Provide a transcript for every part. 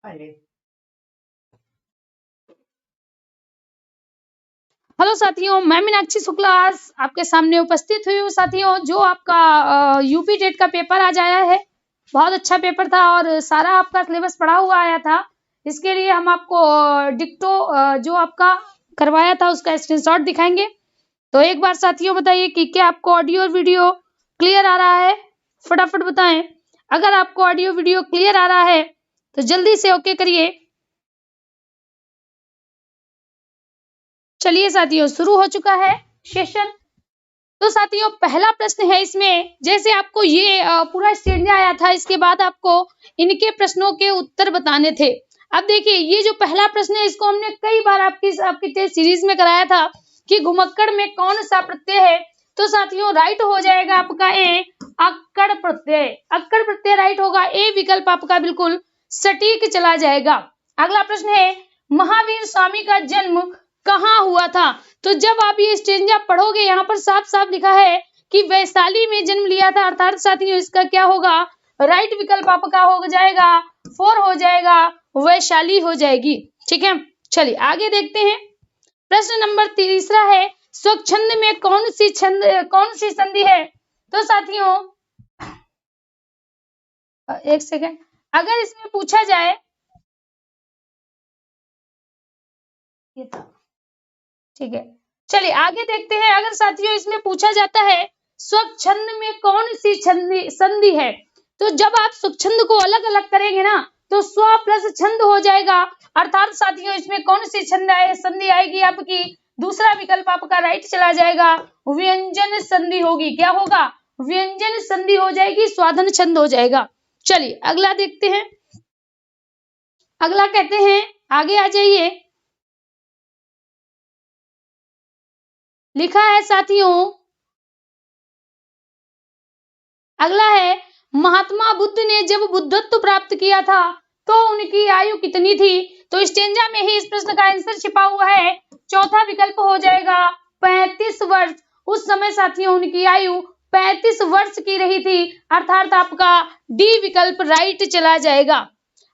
Hello साथियों, मैं मीनाक्षी शुक्ला आज आपके सामने उपस्थित हुई हूँ। साथियों, जो आपका यूपी टेट का पेपर आज आया है, बहुत अच्छा पेपर था और सारा आपका सिलेबस पढ़ा हुआ आया था। इसके लिए हम आपको डिक्टो जो आपका करवाया था उसका स्क्रीनशॉट दिखाएंगे। तो एक बार साथियों बताइए कि क्या आपको ऑडियो और वीडियो क्लियर आ रहा है? फटाफट बताएं। अगर आपको ऑडियो वीडियो क्लियर आ रहा है तो जल्दी से ओके करिए। चलिए साथियों, शुरू हो चुका है सेशन। तो साथियों, पहला प्रश्न है इसमें, जैसे आपको ये पूरा स्टेंजा आया था, इसके बाद आपको इनके प्रश्नों के उत्तर बताने थे। अब देखिए, ये जो पहला प्रश्न है इसको हमने कई बार आपकी टेस्ट सीरीज में कराया था कि घुमक्कड़ में कौन सा प्रत्यय है। तो साथियों, राइट हो जाएगा आपका ए, अक्कड़ प्रत्यय। अक्कड़ प्रत्यय राइट होगा, ए विकल्प आपका बिल्कुल सटीक चला जाएगा। अगला प्रश्न है, महावीर स्वामी का जन्म कहाँ हुआ था? तो जब आप ये स्टेंजा पढ़ोगे, यहाँ पर साफ साफ लिखा है कि वैशाली में जन्म लिया था, अर्थात साथियों इसका क्या होगा? राइट विकल्प आपका हो जाएगा 4 हो जाएगा, वैशाली हो जाएगी। ठीक है, चलिए आगे देखते हैं। प्रश्न नंबर तीसरा है, स्वच्छंद में कौन सी संधि है? तो साथियों एक सेकेंड, अगर इसमें पूछा जाए, ये था, ठीक है, चलिए आगे देखते हैं। अगर साथियों इसमें पूछा जाता है स्वच्छंद में कौन सी संधि है, तो जब आप स्वच्छंद को अलग अलग करेंगे ना तो स्व प्लस छंद हो जाएगा। अर्थात साथियों इसमें कौन सी संधि आएगी आपकी? दूसरा विकल्प आपका राइट चला जाएगा, व्यंजन संधि होगी। क्या होगा? व्यंजन संधि हो जाएगी, स्वाधन छंद हो जाएगा। चलिए अगला देखते हैं। अगला कहते हैं, आगे आ जाइए, लिखा है साथियों, अगला है, महात्मा बुद्ध ने जब बुद्धत्व प्राप्त किया था तो उनकी आयु कितनी थी? तो स्टेंजा में ही इस प्रश्न का आंसर छिपा हुआ है। चौथा विकल्प हो जाएगा 35 वर्ष। उस समय साथियों उनकी आयु 35 वर्ष की रही थी, अर्थात आपका डी विकल्प राइट चला जाएगा।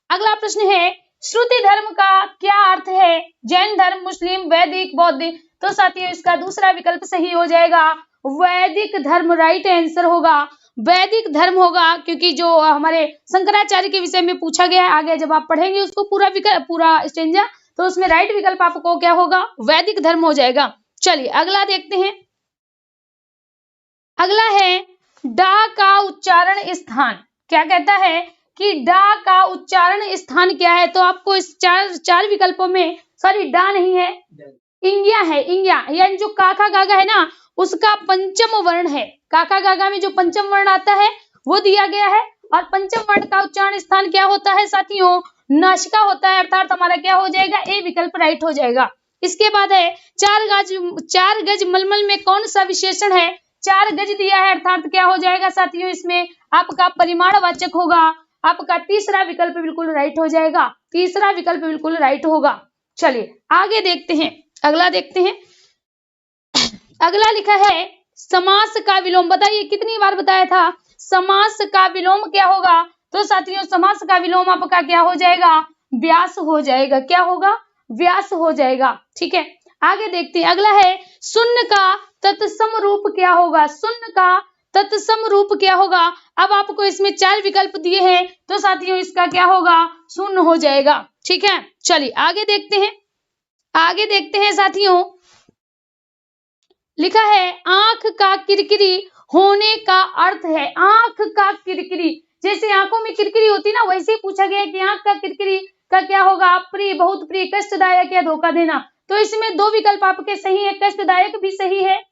अगला प्रश्न है, श्रुति धर्म का क्या अर्थ है? जैन धर्म, मुस्लिम, वैदिक, बौद्ध। तो साथियों इसका दूसरा विकल्प सही हो जाएगा, वैदिक धर्म राइट आंसर होगा। वैदिक धर्म होगा, क्योंकि जो हमारे शंकराचार्य के विषय में पूछा गया है, आगे जब आप पढ़ेंगे उसको पूरा स्टेंजा, तो उसमें राइट विकल्प आपको क्या होगा? वैदिक धर्म हो जाएगा। चलिए अगला देखते हैं। अगला है, डा का उच्चारण स्थान। क्या कहता है कि डा का उच्चारण स्थान क्या है? तो आपको इस चार विकल्पों में, सॉरी डा नहीं है, इंग्या है। इंग्या यानी जो काका गागा है ना, उसका पंचम वर्ण है। काका गागा में जो पंचम वर्ण आता है वो दिया गया है, और पंचम वर्ण का उच्चारण स्थान क्या होता है साथियों? नासिका होता है, अर्थात हमारा क्या हो जाएगा? ए विकल्प राइट हो जाएगा। इसके बाद है, 4 गज मलमल में कौन सा विशेषण है? 4 गज दिया है, अर्थात क्या हो जाएगा साथियों? इसमें आपका परिमाणवाचक होगा। आपका तीसरा विकल्प बिल्कुल राइट हो जाएगा। तीसरा विकल्प बिल्कुल राइट होगा। चलिए आगे देखते हैं। अगला देखते हैं। अगला लिखा है, समास का विलोम। बताइए कितनी बार बताया था? समास का विलोम क्या होगा? तो साथियों समास का विलोम आपका क्या हो जाएगा? व्यास हो जाएगा। क्या होगा? व्यास हो जाएगा। ठीक है, आगे देखते हैं। अगला है, शून्य का तत्सम रूप क्या होगा? शून्य का तत्सम रूप क्या होगा? अब आपको इसमें 4 विकल्प दिए हैं, तो साथियों इसका क्या होगा? शून्य हो जाएगा। ठीक है, चलिए आगे देखते हैं। आगे देखते हैं साथियों, लिखा है, आंख का किरकिरी होने का अर्थ है। आंख का किरकिरी, जैसे आंखों में किरकिरी होती ना, वैसे ही पूछा गया है कि आंख का किरकिरी का क्या होगा? प्रिय, बहुत प्रिय, कष्टदायक या धोखा देना। तो इसमें 2 विकल्प आपके सही है, कष्टदायक भी सही है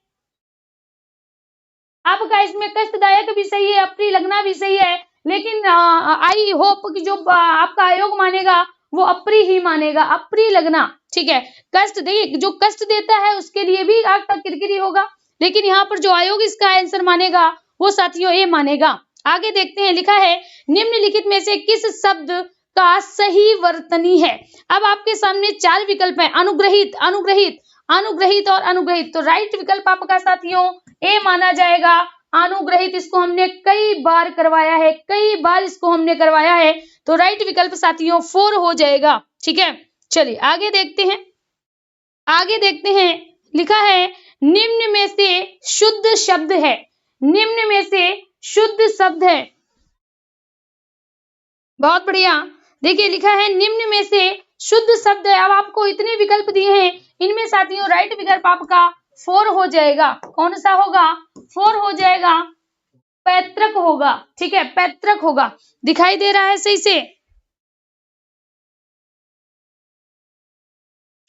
आपका, इसमें कष्टदायक भी सही है, अप्रिय लगना भी सही है, लेकिन आई होप कि जो आपका आयोग मानेगा वो अप्रिय ही मानेगा, अप्रिय लगना। ठीक है, कष्ट, देखिए जो कष्ट देता है उसके लिए भी आंख का किरकिरी होगा, लेकिन यहाँ पर जो आयोग इसका आंसर मानेगा वो साथियों ए मानेगा। आगे देखते हैं। लिखा है, निम्नलिखित में से किस शब्द का सही वर्तनी है? अब आपके सामने 4 विकल्प है, अनुग्रहित, अनुग्रहित, अनुग्रहित और अनुग्रहित। तो राइट विकल्प आपका साथियों ए माना जाएगा, अनुग्रहित इसको हमने कई बार करवाया है, कई बार इसको हमने करवाया है, तो राइट विकल्प साथियों 4 हो जाएगा। ठीक है, चलिए आगे देखते हैं। आगे देखते हैं, लिखा है निम्न में से शुद्ध शब्द है, निम्न में से शुद्ध शब्द है। बहुत बढ़िया, देखिए लिखा है निम्न में से शुद्ध शब्द है। अब आपको इतने विकल्प दिए हैं, इनमें साथियों राइट विकल्प आपका 4 हो जाएगा। कौन सा होगा? 4 हो जाएगा, पैतृक होगा। ठीक है, पैतृक होगा। दिखाई दे रहा है सही से?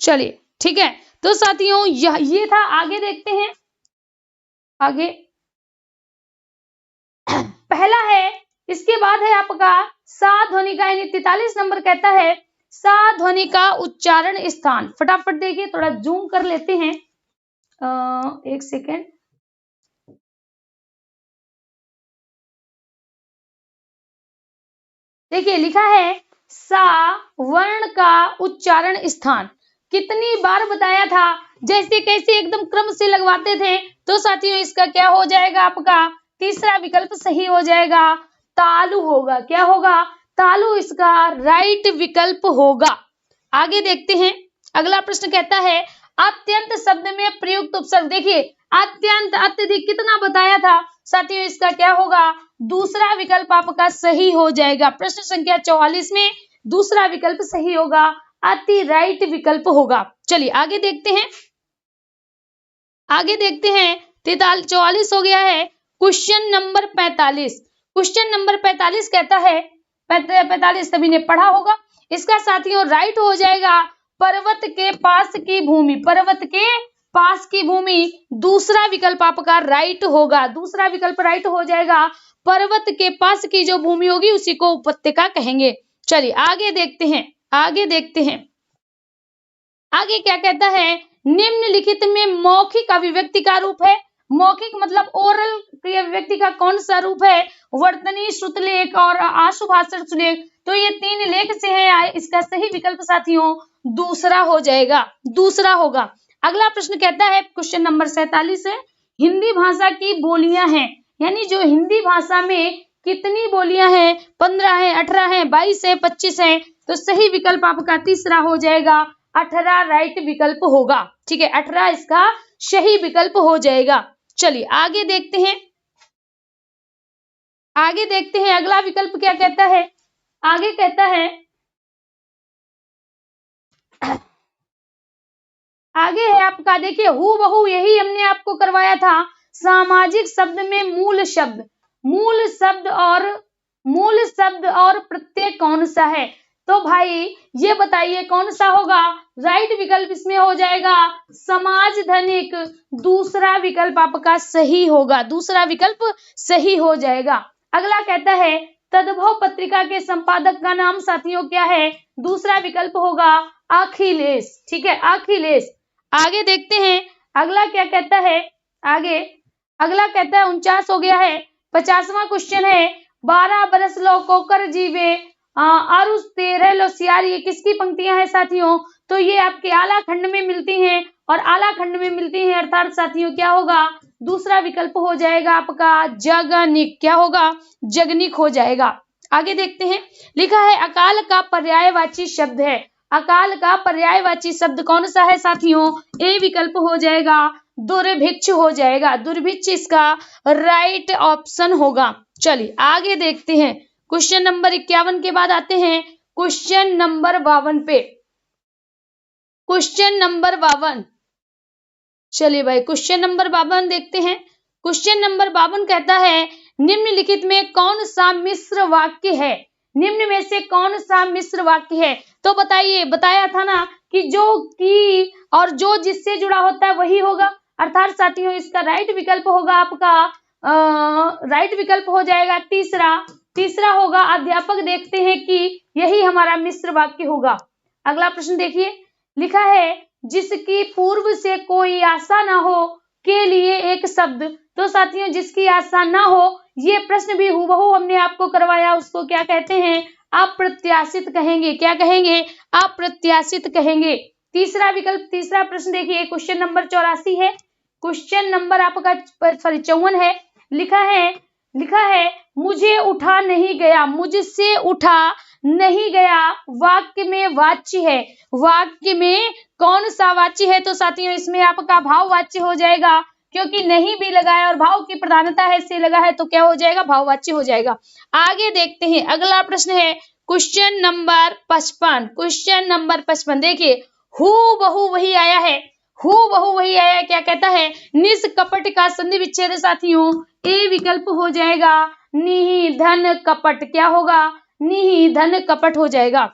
चलिए ठीक है, तो साथियों ये था। आगे देखते हैं, आगे पहला है, इसके बाद है आपका सा ध्वनि का, यानी 43 नंबर कहता है सा ध्वनि का उच्चारण स्थान। फटाफट देखिए, थोड़ा जूम कर लेते हैं, एक सेकेंड। देखिए लिखा है सा वर्ण का उच्चारण स्थान। कितनी बार बताया था, जैसे कैसे एकदम क्रम से लगवाते थे। तो साथियों इसका क्या हो जाएगा? आपका तीसरा विकल्प सही हो जाएगा, तालु होगा। क्या होगा? तालु इसका राइट विकल्प होगा। आगे देखते हैं, अगला प्रश्न कहता है अत्यंत शब्द में प्रयुक्त उपसर्ग। देखिए अत्यंत, अत्यधिक कितना बताया था साथियों, इसका क्या होगा? दूसरा विकल्प आपका सही हो जाएगा। प्रश्न संख्या 44 में दूसरा विकल्प सही होगा, अति राइट विकल्प होगा। चलिए आगे देखते हैं, आगे देखते हैं। 44 हो गया है। क्वेश्चन नंबर 45, क्वेश्चन नंबर 45 कहता है, 45 सभी ने पढ़ा होगा। इसका साथियों राइट हो जाएगा पर्वत के पास की भूमि, पर्वत के पास की भूमि। दूसरा विकल्प आपका राइट होगा, दूसरा विकल्प राइट हो जाएगा। पर्वत के पास की जो भूमि होगी उसी को उपत्यका कहेंगे। चलिए आगे देखते हैं, आगे देखते हैं। आगे क्या कहता है? निम्नलिखित में मौखिक अभिव्यक्ति का रूप है। मौखिक मतलब ओरल अभिव्यक्ति का कौन सा रूप है? वर्तनी, श्रुतलेख और आशुभाषण सुलेख। तो ये 3 लेख से है, इसका सही विकल्प साथियों दूसरा हो जाएगा, दूसरा होगा। अगला प्रश्न कहता है, क्वेश्चन नंबर 47 है, हिंदी भाषा की बोलियां हैं, यानी जो हिंदी भाषा में कितनी बोलियां हैं? 15 है, 18 है, 22 है, 25 है। तो सही विकल्प आपका तीसरा हो जाएगा, 18 राइट विकल्प होगा। ठीक है, 18 इसका सही विकल्प हो जाएगा। चलिए आगे देखते हैं, आगे देखते हैं अगला विकल्प क्या कहता है। आगे कहता है, आगे है आपका, देखिए हूबहू यही हमने आपको करवाया था। सामाजिक शब्द में मूल शब्द, मूल शब्द और प्रत्यय कौन सा है? तो भाई ये बताइए कौन सा होगा? राइट विकल्प इसमें हो जाएगा समाज धनिक। दूसरा विकल्प आपका सही होगा, दूसरा विकल्प सही हो जाएगा। अगला कहता है तद्भव पत्रिका के संपादक का नाम साथियों क्या है? दूसरा विकल्प होगा अखिलेश। ठीक है, अखिलेश। आगे देखते हैं अगला क्या कहता है। आगे अगला कहता है 49 हो गया है। 50वां क्वेश्चन है, 12 बरस लो कोकर जीवे आरुष 13 लो सियार। ये किसकी पंक्तियां हैं साथियों? तो ये आपके आला खंड में मिलती हैं, और आला खंड में मिलती हैं अर्थात साथियों क्या होगा? दूसरा विकल्प हो जाएगा आपका जगनिक। क्या होगा? जगनिक हो जाएगा। आगे देखते हैं, लिखा है अकाल का पर्यायवाची शब्द है। अकाल का पर्यायवाची शब्द कौन सा है साथियों? ए विकल्प हो जाएगा, दुर्भिक्ष हो जाएगा। दुर्भिक्ष इसका राइट ऑप्शन होगा। चलिए आगे देखते हैं, क्वेश्चन नंबर 51 के बाद आते हैं क्वेश्चन नंबर 52 पे। क्वेश्चन नंबर 52, चलिए भाई क्वेश्चन नंबर 52 देखते हैं। क्वेश्चन नंबर 52 कहता है निम्नलिखित में कौन सा मिश्र वाक्य है? निम्न में से कौन सा मिश्र वाक्य है? तो बताइए, बताया था ना कि जो की और जो जिससे जुड़ा होता है वही होगा। अर्थात साथियों इसका राइट विकल्प होगा आपका राइट विकल्प हो जाएगा तीसरा होगा अध्यापक। देखते हैं कि यही हमारा मिश्र वाक्य होगा। अगला प्रश्न देखिए, लिखा है जिसकी पूर्व से कोई आशा ना हो के लिए एक शब्द। तो साथियों जिसकी आशा ना हो, ये प्रश्न भी हूबहू हमने आपको करवाया, उसको क्या कहते हैं? अप्रत्याशित कहेंगे। क्या कहेंगे? अप्रत्याशित कहेंगे। तीसरा विकल्प, तीसरा प्रश्न देखिए, क्वेश्चन नंबर 84 है। क्वेश्चन नंबर आपका 54 है। लिखा है मुझे उठा नहीं गया, मुझसे उठा नहीं गया, वाक्य में वाच्य है। वाक्य में कौन सा वाच्य है? तो साथियों इसमें आपका भाव वाच्य हो जाएगा, क्योंकि नहीं भी लगाया और भाव की प्रधानता है से लगा है तो क्या हो जाएगा? भाववाच्य हो जाएगा। आगे देखते हैं, अगला प्रश्न है क्वेश्चन नंबर 55। क्वेश्चन नंबर 55 देखिए, हूबहू वही आया है, हूबहू वही आया। क्या कहता है? निष्कपट का संधि विच्छेद साथियों ए विकल्प हो जाएगा, निधन कपट। क्या होगा? निधन कपट हो जाएगा।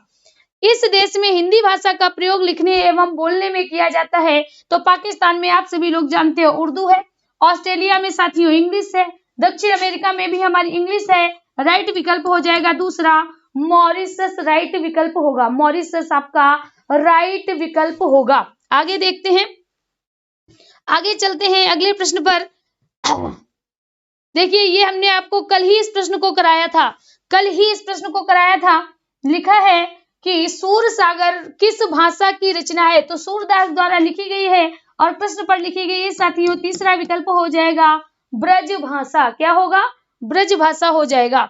इस देश में हिंदी भाषा का प्रयोग लिखने एवं बोलने में किया जाता है। तो पाकिस्तान में आप सभी लोग जानते हो उर्दू है, ऑस्ट्रेलिया में साथियों इंग्लिश है, दक्षिण अमेरिका में भी हमारी इंग्लिश है। राइट विकल्प हो जाएगा दूसरा मॉरिशस, राइट विकल्प होगा। मॉरिशस आपका राइट विकल्प होगा। आगे देखते हैं, आगे चलते हैं अगले प्रश्न पर। देखिए ये हमने आपको कल ही इस प्रश्न को कराया था, कल ही इस प्रश्न को कराया था। लिखा है कि सूरसागर किस भाषा की रचना है? तो सूरदास द्वारा लिखी गई है और प्रश्न पर लिखी गई है साथियों। तीसरा विकल्प हो जाएगा ब्रज भाषा। क्या होगा? ब्रज भाषा हो जाएगा।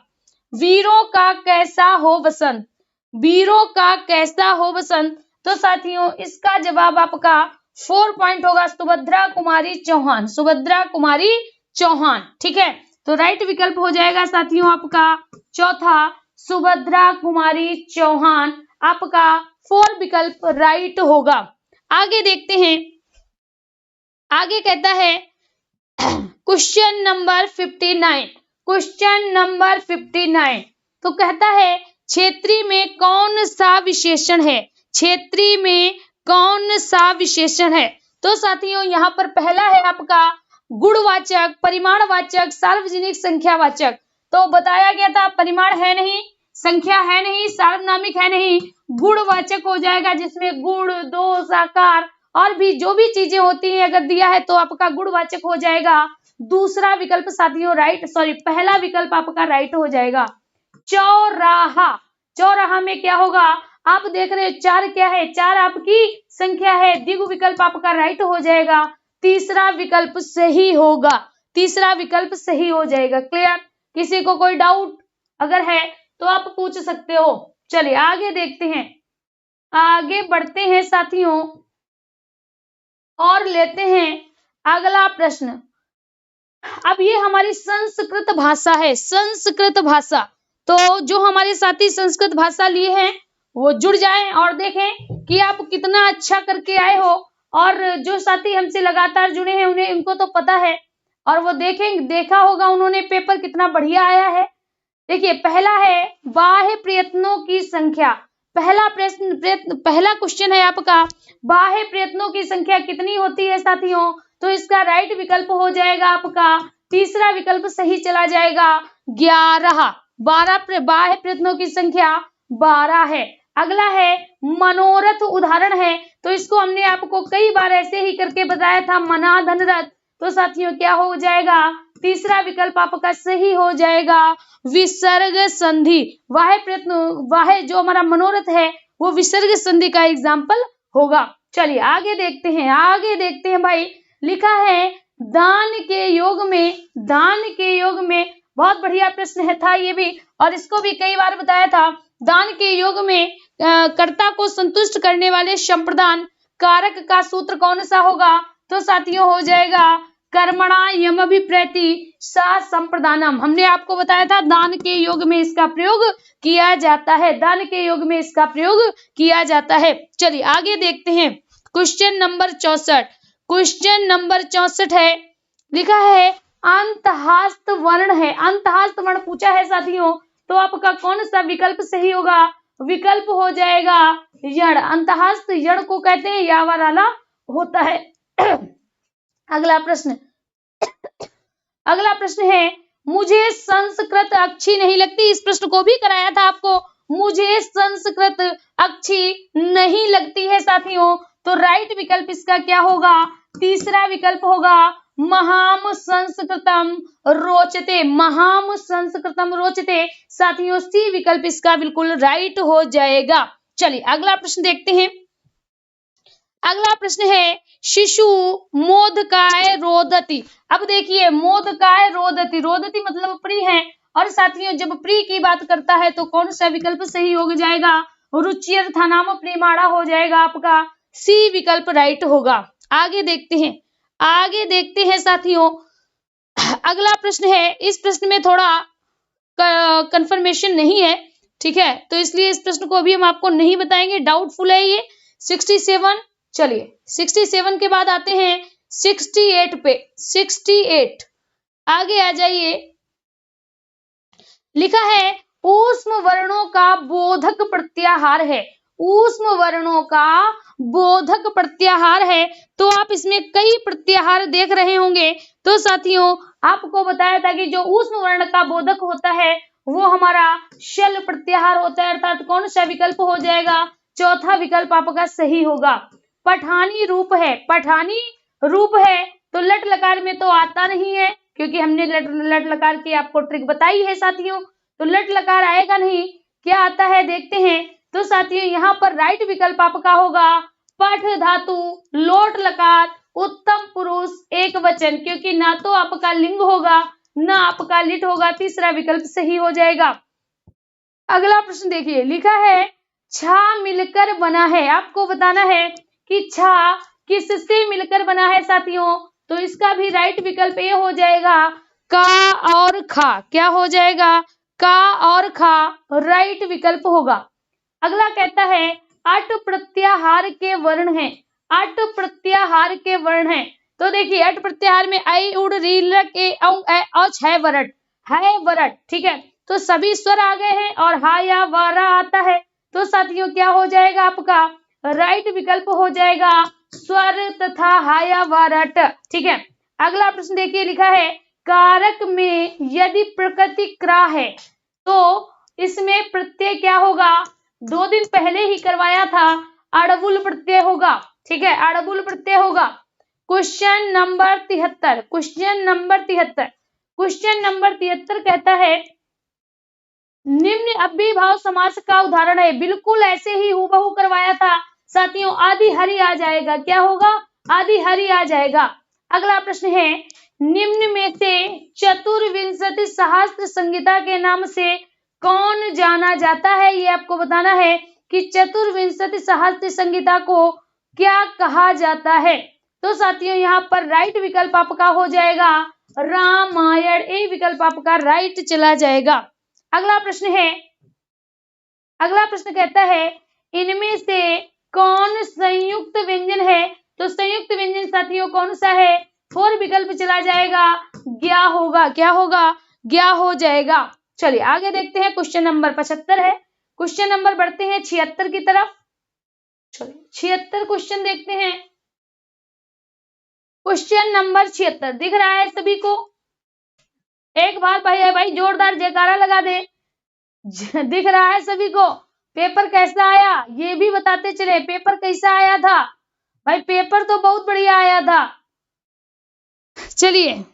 वीरों का कैसा हो बसंत, वीरों का कैसा हो बसंत। तो साथियों इसका जवाब आपका 4 पॉइंट होगा, सुभद्रा कुमारी चौहान, सुभद्रा कुमारी चौहान। ठीक है, तो राइट विकल्प हो जाएगा साथियों आपका चौथा सुभद्रा कुमारी चौहान, आपका 4 विकल्प राइट होगा। आगे देखते हैं, आगे कहता है क्वेश्चन नंबर 59। क्वेश्चन नंबर 59 तो कहता है क्षेत्रीय में कौन सा विशेषण है? क्षेत्रीय में कौन सा विशेषण है? तो साथियों यहाँ पर पहला है आपका गुणवाचक, परिमाणवाचक, सार्वजनिक संख्यावाचक। तो बताया गया था परिमाण है नहीं, संख्या है नहीं, सार्वनामिक है नहीं, गुणवाचक हो जाएगा, जिसमें गुण, दोष, आकार और भी जो भी चीजें होती हैं अगर दिया है तो आपका गुणवाचक हो जाएगा। दूसरा विकल्प साथियों राइट, सॉरी पहला विकल्प आपका राइट हो जाएगा। चौराहा, चौराहा में क्या होगा? आप देख रहे हो 4 क्या है? 4 आपकी संख्या है, द्विगु विकल्प आपका राइट हो जाएगा। तीसरा विकल्प सही होगा, तीसरा विकल्प सही हो जाएगा। क्लियर? किसी को कोई डाउट अगर है तो आप पूछ सकते हो। चलिए आगे देखते हैं, आगे बढ़ते हैं साथियों और लेते हैं अगला प्रश्न। अब ये हमारी संस्कृत भाषा है, संस्कृत भाषा। तो जो हमारे साथी संस्कृत भाषा लिए हैं वो जुड़ जाएं और देखें कि आप कितना अच्छा करके आए हो, और जो साथी हमसे लगातार जुड़े हैं उन्हें उनको तो पता है और वो देखा होगा उन्होंने पेपर कितना बढ़िया आया है। देखिए पहला है बाह्य प्रयत्नों की संख्या। पहला क्वेश्चन है आपका बाह्य प्रयत्नों की संख्या कितनी होती है साथियों? तो इसका राइट विकल्प हो जाएगा आपका तीसरा विकल्प सही चला जाएगा 11। 12 बाह्य प्रयत्नों की संख्या 12 है। अगला है मनोरथ उदाहरण है, तो इसको हमने आपको कई बार ऐसे ही करके बताया था, मना धन रथ। तो साथियों क्या हो जाएगा? तीसरा विकल्प आपका सही हो जाएगा विसर्ग संधि। वाह्य जो हमारा मनोरथ है वो विसर्ग संधि का एग्जाम्पल होगा। चलिए आगे देखते हैं, आगे देखते हैं भाई। लिखा है दान के योग में, दान के योग में बहुत बढ़िया प्रश्न है था ये भी, और इसको भी कई बार बताया था। दान के योग में कर्ता को संतुष्ट करने वाले संप्रदान कारक का सूत्र कौन सा होगा? तो साथियों हो जाएगा कर्मणा यमभिप्रैति सा संप्रदानम। हमने आपको बताया था दान के योग में इसका प्रयोग किया जाता है, दान के योग में इसका प्रयोग किया जाता है। चलिए आगे देखते हैं क्वेश्चन नंबर 64। क्वेश्चन नंबर 64 है, लिखा है अंतहास्त वर्ण है, अंतहास्त वर्ण पूछा है साथियों, तो आपका कौन सा विकल्प सही होगा? विकल्प हो जाएगा यण। अंतहास्त यण को कहते हैं, यावराला होता है। अगला प्रश्न, अगला प्रश्न है मुझे संस्कृत अच्छी नहीं लगती। इस प्रश्न को भी कराया था आपको, मुझे संस्कृत अच्छी नहीं लगती है साथियों। तो राइट विकल्प इसका क्या होगा? तीसरा विकल्प होगा महाम संस्कृतम रोचते, महाम संस्कृतम रोचते। साथियों सी विकल्प इसका बिल्कुल राइट हो जाएगा। चलिए अगला प्रश्न देखते हैं। अगला प्रश्न है शिशु मोदकाय रोदति। अब देखिए मोदकाय रोदति, रोदति मतलब प्रिय है, और साथियों जब प्रिय की बात करता है तो कौन सा विकल्प सही हो जाएगा? रुचिर था नाम प्रियमाणा हो जाएगा आपका, सी विकल्प राइट होगा। आगे देखते हैं, आगे देखते हैं साथियों। अगला प्रश्न है, इस प्रश्न में थोड़ा कंफर्मेशन नहीं है, ठीक है, तो इसलिए इस प्रश्न को अभी हम आपको नहीं बताएंगे, डाउटफुल है ये। 67, चलिए 67 के बाद आते हैं 68 पे। 68 आगे आ जाइए, लिखा है ऊष्म वर्णों का बोधक प्रत्याहार है। ऊष्म वर्णों का बोधक प्रत्याहार है, तो आप इसमें कई प्रत्याहार देख रहे होंगे। तो साथियों आपको बताया था कि जो ऊष्म वर्ण का बोधक होता है वो हमारा शल प्रत्याहार होता है, अर्थात कौन सा विकल्प हो जाएगा? चौथा विकल्प आपका सही होगा। पठानी रूप है, पठानी रूप है तो लट लकार में तो आता नहीं है, क्योंकि हमने लट लकार की आपको ट्रिक बताई है साथियों, तो लट लकार आएगा नहीं। क्या आता है देखते हैं। तो साथियों यहाँ पर राइट विकल्प आपका होगा पठ धातु लोट लकार उत्तम पुरुष एक वचन, क्योंकि ना तो आपका लिंग होगा ना आपका लिट होगा, तीसरा विकल्प सही हो जाएगा। अगला प्रश्न देखिए, लिखा है छा मिलकर बना है। आपको बताना है कि छा किससे मिलकर बना है साथियों, तो इसका भी राइट विकल्प ये हो जाएगा का और खा। क्या हो जाएगा? का और खा राइट विकल्प होगा। अगला कहता है अट प्रत्याहार के वर्ण हैं। अट प्रत्याहार के वर्ण हैं, तो देखिए अट प्रत्याहार में आई उड़ री ल के औ है वरट, है वरट, ठीक है, तो सभी स्वर आ गए हैं और हा या वारा आता है, तो साथियों क्या हो जाएगा आपका? राइट विकल्प हो जाएगा स्वर तथा हा या वारट, ठीक है। अगला प्रश्न देखिए, लिखा है कारक में यदि प्रकृति क्रा है तो इसमें प्रत्यय क्या होगा? 2 दिन पहले ही करवाया था, अड़बुल प्रत्यय होगा, ठीक है, अड़बुल प्रत्यय होगा। Question number 73, question number 73, question number 73 कहता है निम्न अव्ययीभाव समास का उदाहरण है। बिल्कुल ऐसे ही हूबहू करवाया था साथियों, आदि हरि आ जाएगा। क्या होगा? आदि हरि आ जाएगा। अगला प्रश्न है निम्न में से चतुर्विंशति सहस्त्र संहिता के नाम से कौन जाना जाता है? ये आपको बताना है कि चतुर्विंशति सहस्त्र संहिता को क्या कहा जाता है। तो साथियों यहाँ पर राइट विकल्प आपका हो जाएगा रामायण, ए विकल्प आपका राइट चला जाएगा। अगला प्रश्न है, अगला प्रश्न कहता है इनमें से कौन संयुक्त व्यंजन है? तो संयुक्त व्यंजन साथियों कौन सा है? 4 विकल्प चला जाएगा, ज्ञा होगा। क्या होगा? ज्ञा हो जाएगा। चलिए आगे देखते हैं, क्वेश्चन नंबर 75 है। क्वेश्चन नंबर बढ़ते हैं 76 की तरफ। चलिए 76 क्वेश्चन देखते हैं। क्वेश्चन नंबर 76 दिख रहा है सभी को? एक बार भाई जोरदार जयकारा लगा दे। दिख रहा है सभी को? पेपर कैसा आया ये भी बताते चले। पेपर कैसा आया था भाई? पेपर तो बहुत बढ़िया आया था। चलिए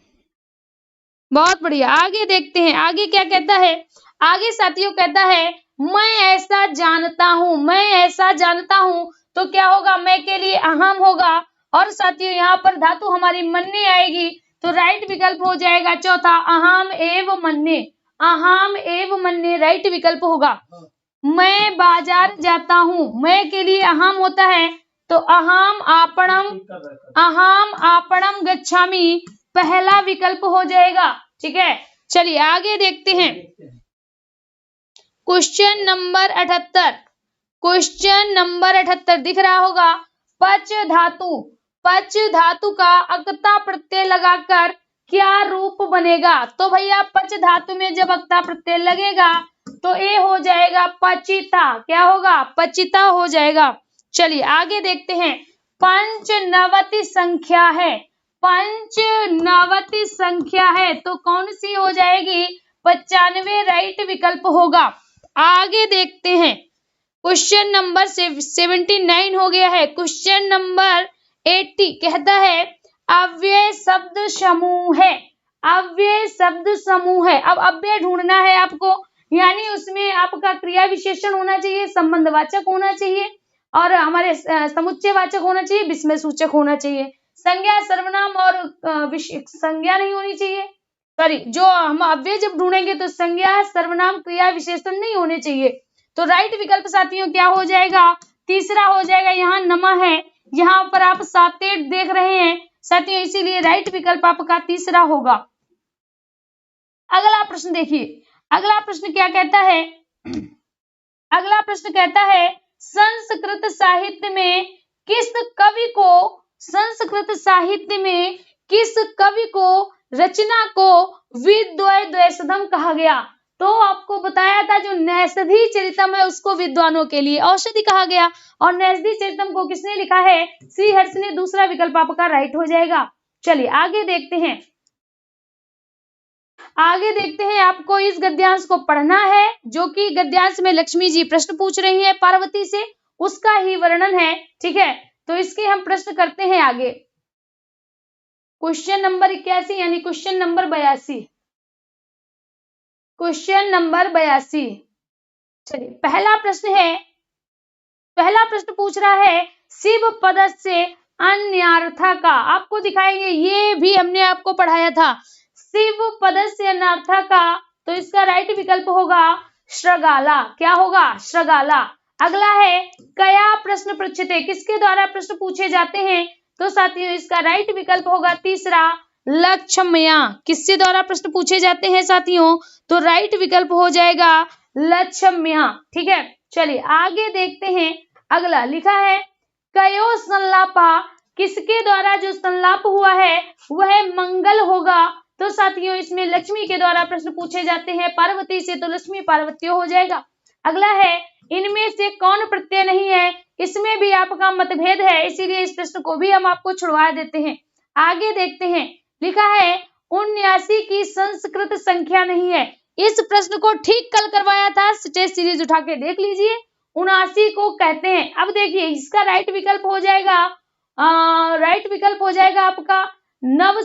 बहुत बढ़िया, आगे देखते हैं आगे क्या कहता है। आगे साथियों कहता है मैं ऐसा जानता हूं, मैं ऐसा जानता हूं, तो क्या होगा? मैं के लिए अहम होगा, और साथियों यहाँ पर धातु हमारी मन्ने आएगी, तो राइट विकल्प हो जाएगा चौथा अहम एव मन्ने। अहम एव मन्ने राइट विकल्प होगा। मैं बाजार जाता हूं, मैं के लिए अहम होता है, तो अहम आपणम गच्छामि पहला विकल्प हो जाएगा, ठीक है। चलिए आगे देखते हैं, क्वेश्चन नंबर 78, क्वेश्चन नंबर 78 दिख रहा होगा। पच धातु, पच धातु का अक्ता प्रत्यय लगाकर क्या रूप बनेगा? तो भैया पच धातु में जब अक्ता प्रत्यय लगेगा तो ए हो जाएगा पचिता। क्या होगा? पचिता हो जाएगा। चलिए आगे देखते हैं, पंचनवति संख्या है, पंचनवति संख्या है, तो कौन सी हो जाएगी? 95 राइट विकल्प होगा। आगे देखते हैं, क्वेश्चन नंबर 79 हो गया है। क्वेश्चन नंबर 80 कहता है अव्यय शब्द समूह है, अव्यय शब्द समूह है। अब अव्यय ढूंढना है आपको, यानी उसमें आपका क्रिया विशेषण होना चाहिए, संबंधवाचक होना चाहिए, और हमारे समुच्चय वाचक होना चाहिए, विस्मय सूचक होना चाहिए। संज्ञा सर्वनाम और संज्ञा नहीं होनी चाहिए, सॉरी, जो हम अव्यय जब ढूंढेंगे तो संज्ञा सर्वनाम क्रिया विशेषण नहीं होने चाहिए। तो राइट विकल्प साथियों क्या हो जाएगा, तीसरा हो जाएगा। यहाँ नमा है, यहाँ पर आप सातेट देख रहे हैं साथियों, इसीलिए राइट विकल्प आपका तीसरा होगा। अगला प्रश्न देखिए, अगला प्रश्न क्या कहता है, अगला प्रश्न कहता है संस्कृत साहित्य में किस कवि को, संस्कृत साहित्य में किस कवि को रचना को विद्वय द्वैसदम कहा गया। तो आपको बताया था जो नैषधि चरितम है उसको विद्वानों के लिए औषधि कहा गया, और नैषधि चरितम को किसने लिखा है, श्रीहर्ष ने। दूसरा विकल्प आपका राइट हो जाएगा। चलिए आगे देखते हैं, आगे देखते हैं। आपको इस गद्यांश को पढ़ना है, जो कि गद्यांश में लक्ष्मी जी प्रश्न पूछ रही है पार्वती से, उसका ही वर्णन है, ठीक है। तो इसके हम प्रश्न करते हैं आगे। क्वेश्चन नंबर 81 यानी क्वेश्चन नंबर 82, क्वेश्चन नंबर 82। चलिए पहला प्रश्न है, पहला प्रश्न पूछ रहा है शिव पदस्य अन्यार्था का, आपको दिखाएंगे, ये भी हमने आपको पढ़ाया था। शिव पदस्य अन्यार्था का, तो इसका राइट विकल्प होगा श्रृगाला। क्या होगा, श्रृगाला। अगला है कया प्रश्न पृच्छते, किसके द्वारा प्रश्न पूछे जाते हैं। तो साथियों इसका राइट विकल्प होगा तीसरा लक्ष्म्या। किसके द्वारा प्रश्न पूछे जाते हैं साथियों, तो राइट विकल्प हो जाएगा लक्ष्म्या, ठीक है। चलिए आगे देखते हैं। अगला लिखा है कयो संलापा, किसके द्वारा जो संलाप हुआ है वह मंगल होगा। तो साथियों इसमें लक्ष्मी के द्वारा प्रश्न पूछे जाते हैं पार्वती से, तो लक्ष्मी पार्वती हो जाएगा। अगला है इनमें से कौन प्रत्यय नहीं है, इसमें भी आपका मतभेद है, इसीलिए इस प्रश्न को भी हम आपको छुड़वा देते हैं। आगे देखते हैं, लिखा है 79 की संस्कृत संख्या नहीं है। इस प्रश्न को ठीक कल करवाया था, टेस्ट सीरीज उठा के देख लीजिए। 79 को कहते हैं, अब देखिए इसका राइट विकल्प हो जाएगा, राइट विकल्प हो जाएगा आपका नव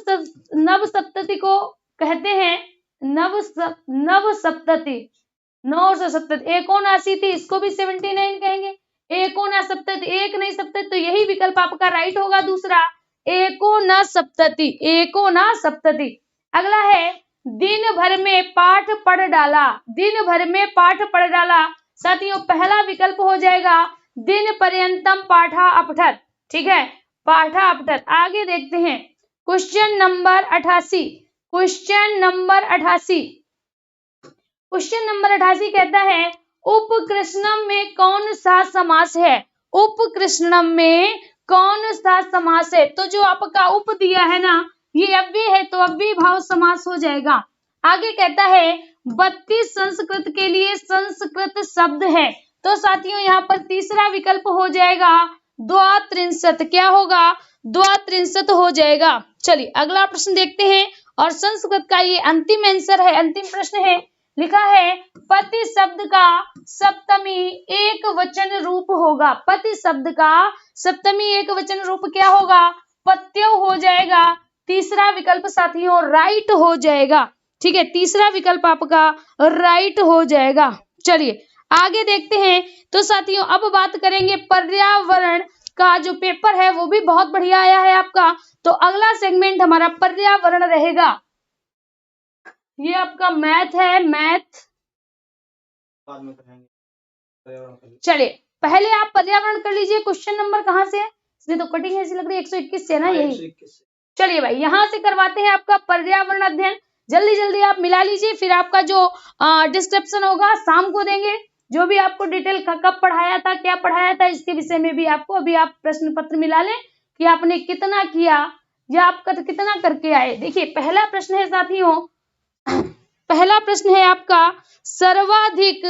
सप्तति को कहते हैं, नव सप्तति, 970। 79 थी, इसको भी 79 कहेंगे। एकोना सप्तति, एक नहीं सप्तति, तो यही विकल्प आपका राइट होगा दूसरा, एकोना सप्तति, एकोना सप्तति। अगला है दिन भर में पाठ पढ़ डाला, दिन भर में पाठ पढ़ डाला। साथियों पहला विकल्प हो जाएगा दिन पर्यंतम पाठा अपठत, ठीक है, पाठा अपठत। आगे देखते हैं question number 88, question number 88, question number 88 कहता है उपकृष्णम में कौन सा समास है, उपकृष्णम में कौन सा समास है। तो जो आपका उप दिया है ना, ये अव्यय है, तो अव्यय भाव समास हो जाएगा। आगे कहता है 32 संस्कृत के लिए संस्कृत शब्द है। तो साथियों यहाँ पर तीसरा विकल्प हो जाएगा द्वात्रिंशत। क्या होगा, द्वात्रिंशत हो जाएगा। चलिए अगला प्रश्न देखते हैं, और संस्कृत का ये अंतिम आंसर है, अंतिम प्रश्न है। लिखा है पति शब्द का सप्तमी एक वचन रूप होगा, पति शब्द का सप्तमी एक वचन रूप क्या होगा, पत्यव हो जाएगा। तीसरा विकल्प साथियों राइट हो जाएगा, ठीक है, तीसरा विकल्प आपका राइट हो जाएगा। चलिए आगे देखते हैं। तो साथियों अब बात करेंगे पर्यावरण का, जो पेपर है वो भी बहुत बढ़िया आया है आपका। तो अगला सेगमेंट हमारा पर्यावरण रहेगा, ये आपका मैथ है, मैथ बाद में करेंगे। चलिए पहले आप पर्यावरण कर लीजिए। क्वेश्चन नंबर कहाँ से है, इसमें तो कटिंग ऐसी लग रही है 121 से ना, यही। चलिए भाई यहाँ से करवाते हैं आपका पर्यावरण अध्ययन। जल्दी जल्दी आप मिला लीजिए, फिर आपका जो डिस्क्रिप्शन होगा शाम को देंगे। जो भी आपको डिटेल कब पढ़ाया था, क्या पढ़ाया था, इसके विषय में भी आपको अभी आप प्रश्न पत्र मिला लें कि आपने कितना किया या आप कितना करके आए। देखिए पहला प्रश्न है साथियों, पहला प्रश्न है आपका सर्वाधिक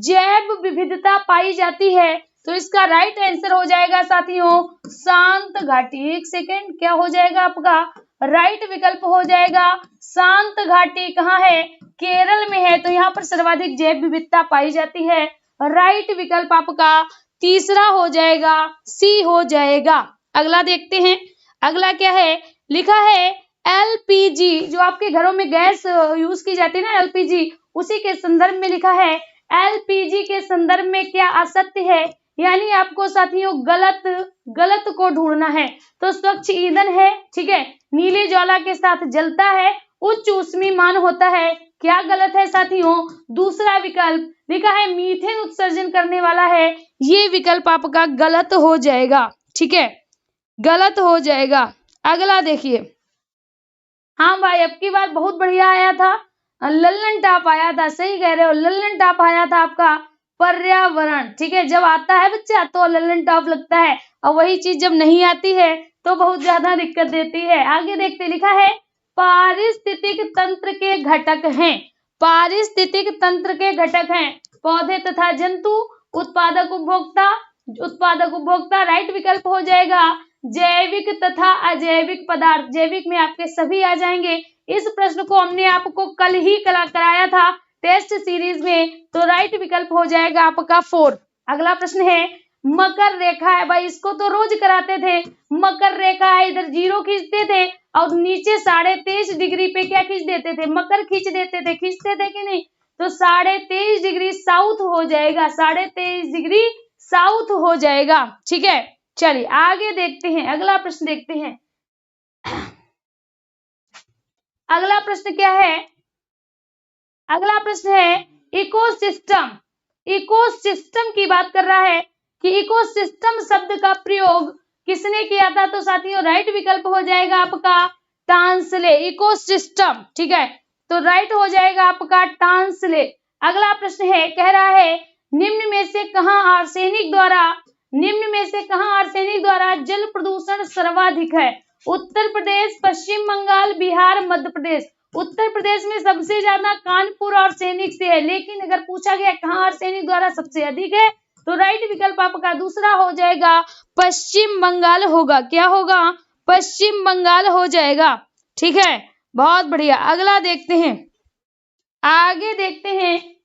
जैव विविधता पाई जाती है। तो इसका राइट आंसर हो जाएगा साथियों शांत घाटी। एक सेकेंड, क्या हो जाएगा आपका राइट विकल्प हो जाएगा शांत घाटी। कहाँ है, केरल में है। तो यहाँ पर सर्वाधिक जैव विविधता पाई जाती है। राइट विकल्प आपका तीसरा हो जाएगा, सी हो जाएगा। अगला देखते हैं, अगला क्या है, लिखा है एलपीजी, जो आपके घरों में गैस यूज की जाती है ना, एलपीजी, उसी के संदर्भ में लिखा है एलपीजी के संदर्भ में क्या असत्य है, यानी आपको साथियों गलत को ढूंढना है। तो स्वच्छ ईंधन है, ठीक है, नीले ज्वाला के साथ जलता है, उच्च ऊष्मीयमान होता है। क्या गलत है साथियों? दूसरा विकल्प लिखा है मीथेन उत्सर्जन करने वाला है, ये विकल्प आपका गलत हो जाएगा, ठीक है, गलत हो जाएगा। अगला देखिए, हाँ भाई अब की बार बहुत बढ़िया आया था, लल्लन टॉप आया था, सही कह रहे हो, लल्लन टॉप आया था आपका पर्यावरण, ठीक है। जब आता है बच्चा तो लल्लन टॉप लगता है, और वही चीज जब नहीं आती है तो बहुत ज्यादा दिक्कत देती है। आगे देखते, लिखा है पारिस्थितिक तंत्र के घटक हैं, पारिस्थितिक तंत्र के घटक हैं पौधे तथा जंतु, उत्पादक उपभोक्ता राइट विकल्प हो जाएगा। जैविक तथा अजैविक पदार्थ, जैविक में आपके सभी आ जाएंगे। इस प्रश्न को हमने आपको कल ही कराया था टेस्ट सीरीज में, तो राइट विकल्प हो जाएगा आपका 4। अगला प्रश्न है मकर रेखा है, भाई इसको तो रोज कराते थे। मकर रेखा है, इधर 0 खींचते थे और नीचे 23.5 डिग्री पे क्या खींच देते थे? मकर खींच देते थे, खींचते थे कि नहीं? तो 23.5 डिग्री साउथ हो जाएगा, 23.5 डिग्री साउथ हो जाएगा, ठीक है। चलिए आगे देखते हैं, अगला प्रश्न देखते हैं। अगला प्रश्न क्या है? अगला प्रश्न है इकोसिस्टम। इकोसिस्टम की बात कर रहा है कि इकोसिस्टम शब्द का प्रयोग किसने किया था? तो साथियों राइट विकल्प हो जाएगा आपका टांसले, इकोसिस्टम, ठीक है, तो राइट हो जाएगा आपका टांसले। अगला प्रश्न है, कह रहा है निम्न में से कहां आर्सेनिक द्वारा जल प्रदूषण सर्वाधिक है? उत्तर प्रदेश, पश्चिम बंगाल, बिहार, मध्य प्रदेश। उत्तर प्रदेश में सबसे ज्यादा कानपुर आर्सेनिक से है, लेकिन अगर पूछा गया कहां आर्सेनिक द्वारा सबसे अधिक है तो राइट विकल्प आपका दूसरा हो जाएगा पश्चिम बंगाल होगा। क्या होगा? पश्चिम बंगाल हो जाएगा, ठीक है, बहुत बढ़िया। अगला देखते हैं, आगे देखते हैं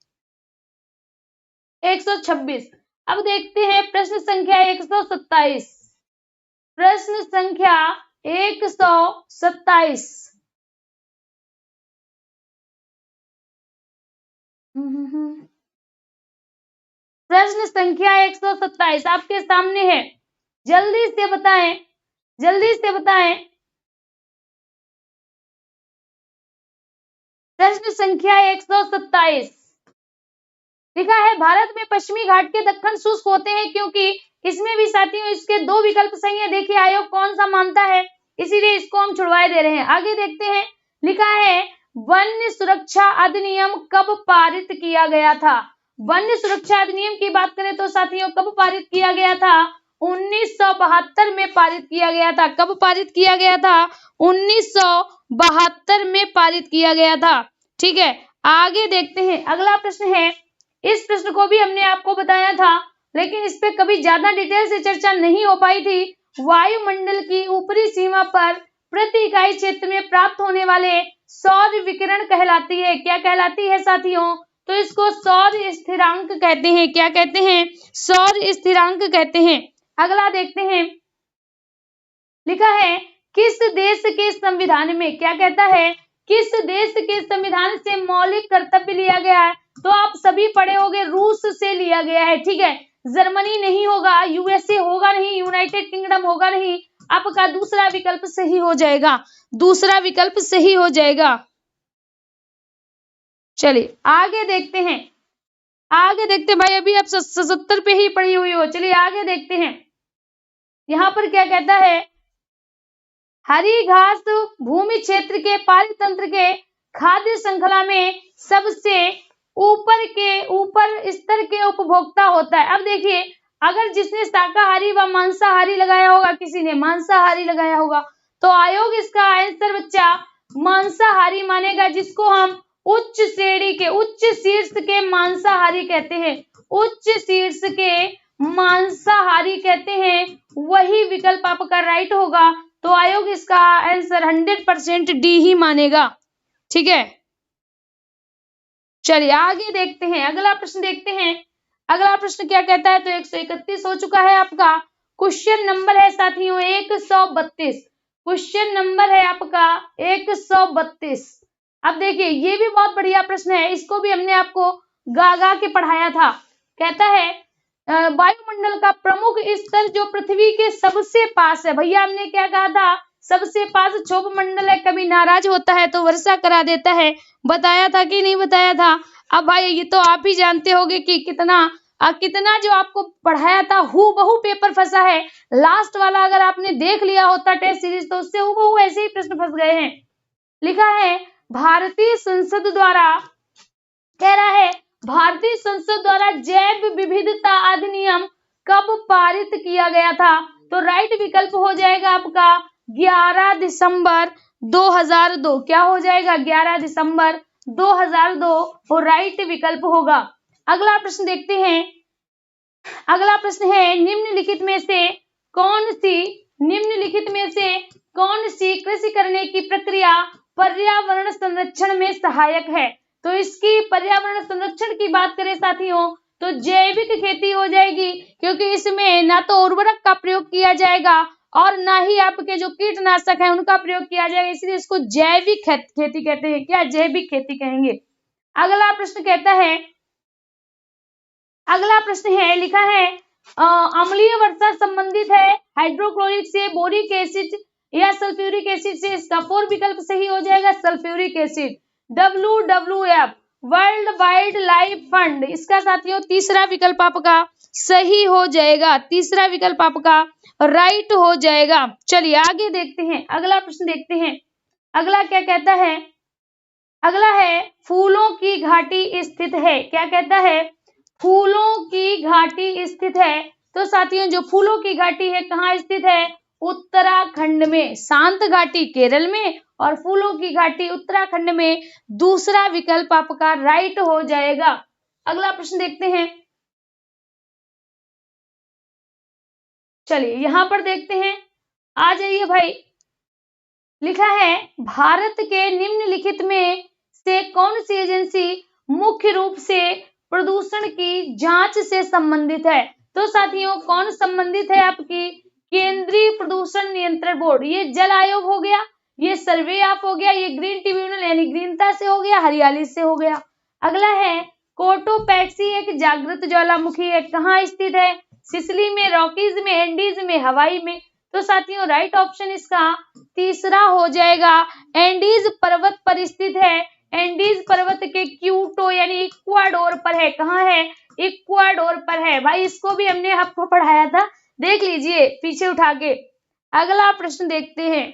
126। अब देखते हैं प्रश्न संख्या 127, प्रश्न संख्या 127। प्रश्न संख्या 127 आपके सामने है, जल्दी से बताएं, जल्दी से बताएं। प्रश्न संख्या 127 लिखा है भारत में पश्चिमी घाट के दक्कन शुष्क होते हैं क्योंकि इसमें भी साथियों इसके 2 विकल्प सही है। देखिए आयोग कौन सा मानता है, इसीलिए इसको हम छुड़वाए दे रहे हैं। आगे देखते हैं, लिखा है वन्य सुरक्षा अधिनियम कब पारित किया गया था? वन्य सुरक्षा अधिनियम की बात करें तो साथियों कब पारित किया गया था? 1972 में पारित किया गया था। कब पारित किया गया था? 1972 में पारित किया गया था, ठीक है। आगे देखते हैं, अगला प्रश्न है, इस प्रश्न को भी हमने आपको बताया था लेकिन इस पे कभी ज्यादा डिटेल से चर्चा नहीं हो पाई थी। वायुमंडल की ऊपरी सीमा पर प्रति इकाई क्षेत्र में प्राप्त होने वाले सौर विकिरण कहलाती है। क्या कहलाती है साथियों? तो इसको सौर स्थिरांक कहते हैं। क्या कहते हैं? सौर स्थिरांक कहते हैं। अगला देखते हैं, लिखा है किस देश के संविधान में, क्या कहता है, किस देश के संविधान से मौलिक कर्तव्य लिया गया है? तो आप सभी पढ़े होंगे, रूस से लिया गया है, ठीक है। जर्मनी नहीं होगा, यूएसए होगा नहीं, यूनाइटेड किंगडम होगा नहीं, आपका दूसरा विकल्प सही हो जाएगा, दूसरा विकल्प सही हो जाएगा। चलिए आगे देखते हैं, आगे देखते हैं भाई, अभी आप 77 पे ही पढ़ी हुई हो। चलिए आगे देखते हैं, यहाँ पर क्या कहता है, हरी घास भूमि क्षेत्र के पारितंत्र के खाद्य श्रृंखला में सबसे ऊपर स्तर के उपभोक्ता होता है। अब देखिए, अगर जिसने शाकाहारी व मांसाहारी लगाया होगा, किसी ने मांसाहारी लगाया होगा, तो आयोग इसका आंसर बच्चा मांसाहारी मानेगा, जिसको हम उच्च श्रेणी के, उच्च शीर्ष के मांसाहारी कहते हैं, उच्च शीर्ष के मांसाहारी कहते हैं, वही विकल्प आपका राइट होगा। तो आयोग इसका आंसर 100% डी ही मानेगा, ठीक है। चलिए आगे देखते हैं, अगला प्रश्न देखते हैं। अगला प्रश्न क्या कहता है, तो 131 हो चुका है आपका। क्वेश्चन नंबर है साथियों 132, क्वेश्चन नंबर है आपका 132। अब देखिए ये भी बहुत बढ़िया प्रश्न है, इसको भी हमने आपको गा के पढ़ाया था। कहता है वायुमंडल का प्रमुख स्तर जो पृथ्वी के सबसे पास है, भैया हमने क्या कहा था, सबसे पास क्षोभ मंडल है, कभी नाराज होता है तो वर्षा करा देता है, बताया था कि नहीं बताया था। अब भाई ये तो आप ही जानते होंगे कि कितना जो आपको पढ़ाया था हूबहू पेपर फंसा है। लास्ट वाला अगर आपने देख लिया होता टेस्ट सीरीज तो उससे हूबहू ऐसे ही प्रश्न फंस गए हैं। लिखा है भारतीय संसद द्वारा, कह रहा है भारतीय संसद द्वारा जैव विविधता अधिनियम कब पारित किया गया था, तो राइट विकल्प हो जाएगा आपका 11 दिसंबर 2002। क्या हो जाएगा 11 दिसंबर 2002 और राइट विकल्प होगा। अगला प्रश्न देखते हैं। अगला प्रश्न है निम्नलिखित में से कौन सी कृषि करने की प्रक्रिया पर्यावरण संरक्षण में सहायक है, तो इसकी पर्यावरण संरक्षण की बात करें साथियों तो जैविक खेती हो जाएगी, क्योंकि इसमें ना तो उर्वरक का प्रयोग किया जाएगा और ना ही आपके जो कीटनाशक है उनका प्रयोग किया जाएगा, इसलिए इसको जैविक खेती कहते हैं। क्या जैविक खेती कहेंगे। अगला प्रश्न है लिखा है अम्लीय वर्षा संबंधित है हाइड्रोक्लोरिक से, बोरिक एसिड या सल्फ्यूरिक एसिड से, इसका 4 विकल्प सही हो जाएगा sulphuric acid. WWF world wild life fund, इसका साथियों तीसरा विकल्प आपका सही हो जाएगा, तीसरा विकल्प आपका राइट हो जाएगा। चलिए आगे देखते हैं, अगला प्रश्न देखते हैं। अगला क्या कहता है, अगला है फूलों की घाटी स्थित है। क्या कहता है, फूलों की घाटी स्थित है, तो साथियों जो फूलों की घाटी है कहाँ स्थित है, उत्तराखंड में। शांत घाटी केरल में और फूलों की घाटी उत्तराखंड में, दूसरा विकल्प आपका राइट हो जाएगा। अगला प्रश्न देखते हैं। चलिए यहां पर देखते हैं, आ जाइए भाई। लिखा है भारत के निम्नलिखित में से कौन सी एजेंसी मुख्य रूप से प्रदूषण की जांच से संबंधित है, तो साथियों कौन संबंधित है आपकी केंद्रीय प्रदूषण नियंत्रण बोर्ड। ये जल आयोग हो गया, ये सर्वे ऑफ हो गया, ये ग्रीन ट्रिब्यूनल यानी ग्रीनता से हो गया, हरियाली से हो गया। अगला है कोटोपैक्सी एक जागृत ज्वालामुखी है, कहाँ स्थित है, सिसिली में, रॉकीज में, एंडीज में, हवाई में, तो साथियों राइट ऑप्शन इसका तीसरा हो जाएगा, एंडीज पर्वत पर स्थित है। एंडीज पर्वत के क्यूटो यानी इक्वाडोर पर है, कहाँ है, इक्वाडोर पर है। भाई इसको भी हमने आपको पढ़ाया था, देख लीजिए पीछे उठा के। अगला प्रश्न देखते हैं।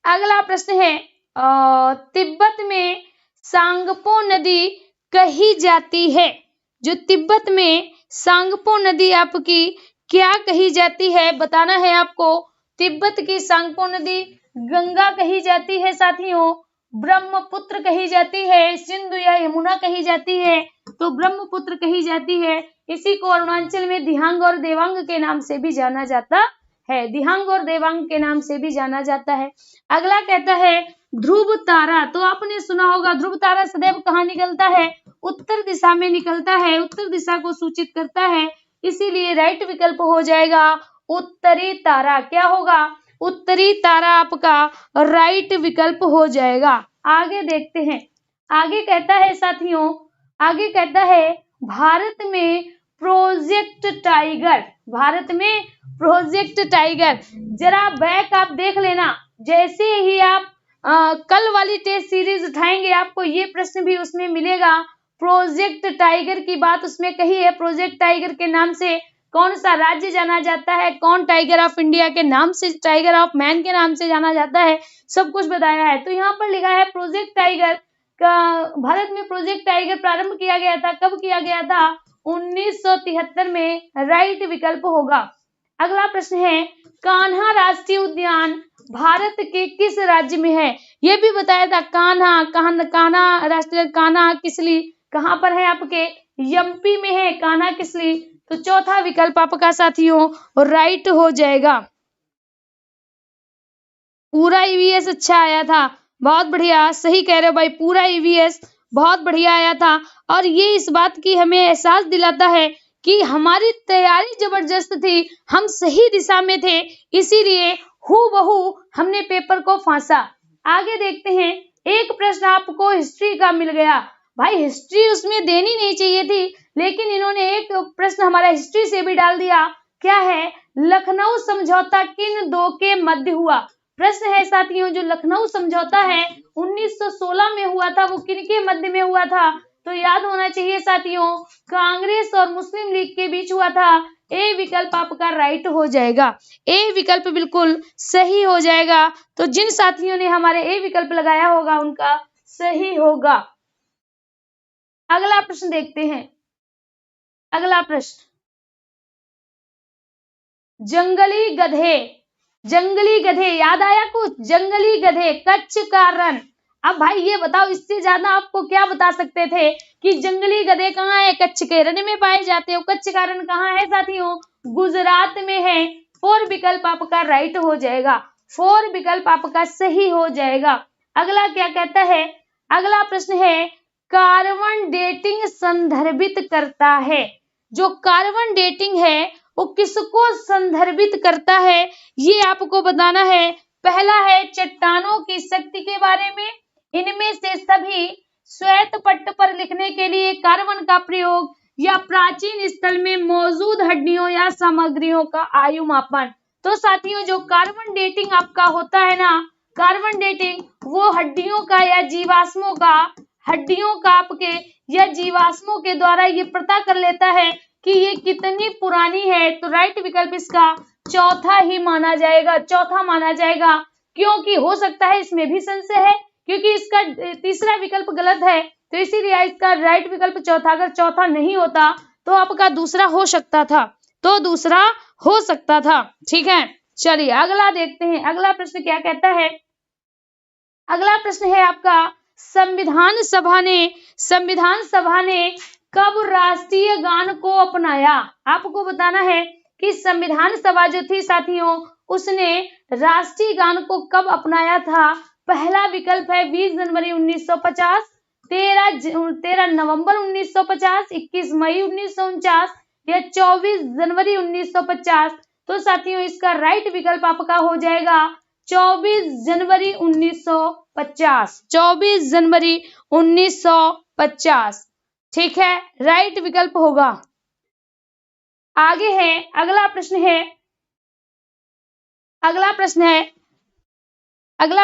अगला प्रश्न है तिब्बत में सांगपो नदी कही जाती है, जो तिब्बत में सांगपो नदी आपकी क्या कही जाती है, बताना है आपको। तिब्बत की सांगपो नदी गंगा कही जाती है साथियों, ब्रह्मपुत्र कही जाती है, सिंधु या यमुना कही जाती है, तो ब्रह्मपुत्र कही जाती है। इसी को अरुणाचल में दिहांग और देवांग के नाम से भी जाना जाता है, दिहांग और देवांग के नाम से भी जाना जाता है। अगला कहता है ध्रुव तारा, तो आपने सुना होगा ध्रुव तारा सदैव कहाँ निकलता है, उत्तर दिशा में निकलता है, उत्तर दिशा को सूचित करता है, इसीलिए राइट विकल्प हो जाएगा उत्तरी तारा। क्या होगा, उत्तरी तारा आपका राइट विकल्प हो जाएगा। आगे देखते हैं, आगे कहता है साथियों, आगे कहता है भारत में प्रोजेक्ट टाइगर, भारत में प्रोजेक्ट टाइगर, जरा बैक आप देख लेना, जैसे ही आप कल वाली टेस्ट सीरीज उठाएंगे आपको ये प्रश्न भी उसमें मिलेगा। प्रोजेक्ट टाइगर की बात उसमें कही है, प्रोजेक्ट टाइगर के नाम से कौन सा राज्य जाना जाता है, कौन टाइगर ऑफ इंडिया के नाम से, टाइगर ऑफ मैन के नाम से जाना जाता है, सब कुछ बताया है। तो यहाँ पर लिखा है प्रोजेक्ट टाइगर का, भारत में प्रोजेक्ट टाइगर प्रारंभ किया गया था, कब किया गया था, 1973 में, राइट विकल्प होगा। अगला प्रश्न है कान्हा राष्ट्रीय उद्यान भारत के किस राज्य में है, यह भी बताया था। कान्हा राष्ट्रीय, कान्हा किसली कहाँ पर है, आपके एमपी में है कान्हा किसली, तो चौथा विकल्प आपका साथियों राइट हो जाएगा। पूरा ईवीएस अच्छा आया था, बहुत बढ़िया, सही कह रहे हो भाई, पूरा ईवीएस बहुत बढ़िया आया था, और ये इस बात की हमें एहसास दिलाता है कि हमारी तैयारी जबरदस्त थी, हम सही दिशा में थे, इसीलिए हूबहू हमने पेपर को फांसा। आगे देखते हैं, एक प्रश्न आपको हिस्ट्री का मिल गया, भाई हिस्ट्री उसमें देनी नहीं चाहिए थी, लेकिन इन्होंने एक प्रश्न हमारा हिस्ट्री से भी डाल दिया, क्या है, लखनऊ समझौता किन दो के मध्य हुआ। प्रश्न है साथियों, जो लखनऊ समझौता है 1916 में हुआ था, वो किनके मध्य में हुआ था, तो याद होना चाहिए साथियों, कांग्रेस और मुस्लिम लीग के बीच हुआ था। ए विकल्प आपका राइट हो जाएगा, ए विकल्प बिल्कुल सही हो जाएगा। तो जिन साथियों ने हमारे ए विकल्प लगाया होगा उनका सही होगा। अगला प्रश्न देखते हैं। अगला प्रश्न, जंगली गधे, जंगली गधे याद आया कुछ, जंगली गधे कच्छ का रण। अब भाई ये बताओ, इससे ज्यादा आपको क्या बता सकते थे कि जंगली गधे कहाँ है, कच्छ के रण में पाए जाते हो। कच्छ का रण कहाँ है साथियों, गुजरात में है। 4 विकल्प आपका राइट हो जाएगा, 4 विकल्प आपका सही हो जाएगा। अगला क्या कहता है, अगला प्रश्न है, कार्बन डेटिंग संदर्भित करता है। जो कार्बन डेटिंग है वो किसको संदर्भित करता है, ये आपको बताना है। पहला है चट्टानों की शक्ति के बारे में, इनमें से सभी श्वेत पट्ट पर लिखने के लिए कार्बन का प्रयोग, या प्राचीन स्थल में मौजूद हड्डियों या सामग्रियों का आयु मापन। तो साथियों जो कार्बन डेटिंग आपका होता है ना, कार्बन डेटिंग वो हड्डियों का या जीवाश्मों का, हड्डियों का आपके या जीवाश्मों के द्वारा ये पता कर लेता है कि ये कितनी पुरानी है। तो राइट विकल्प इसका चौथा ही माना जाएगा, चौथा माना जाएगा, क्योंकि हो सकता है इसमें भी संशय है, क्योंकि इसका तीसरा विकल्प गलत है, तो इसीलिए इसका राइट विकल्प चौथा। अगर चौथा नहीं होता तो आपका दूसरा हो सकता था, तो दूसरा हो सकता था। ठीक है, चलिए अगला देखते हैं। अगला प्रश्न क्या कहता है, अगला प्रश्न है आपका, संविधान सभा ने कब राष्ट्रीय गान को अपनाया। आपको बताना है कि संविधान सभा जो थी साथियों, उसने राष्ट्रीय गान को कब अपनाया था। पहला विकल्प है 20 जनवरी 1950, 13 नवंबर 1950, 21 मई 1949 या 24 जनवरी 1950। तो साथियों इसका राइट विकल्प आपका हो जाएगा 24 जनवरी 1950, 24 जनवरी 1950। ठीक है, राइट विकल्प होगा। आगे है, अगला प्रश्न है, अगला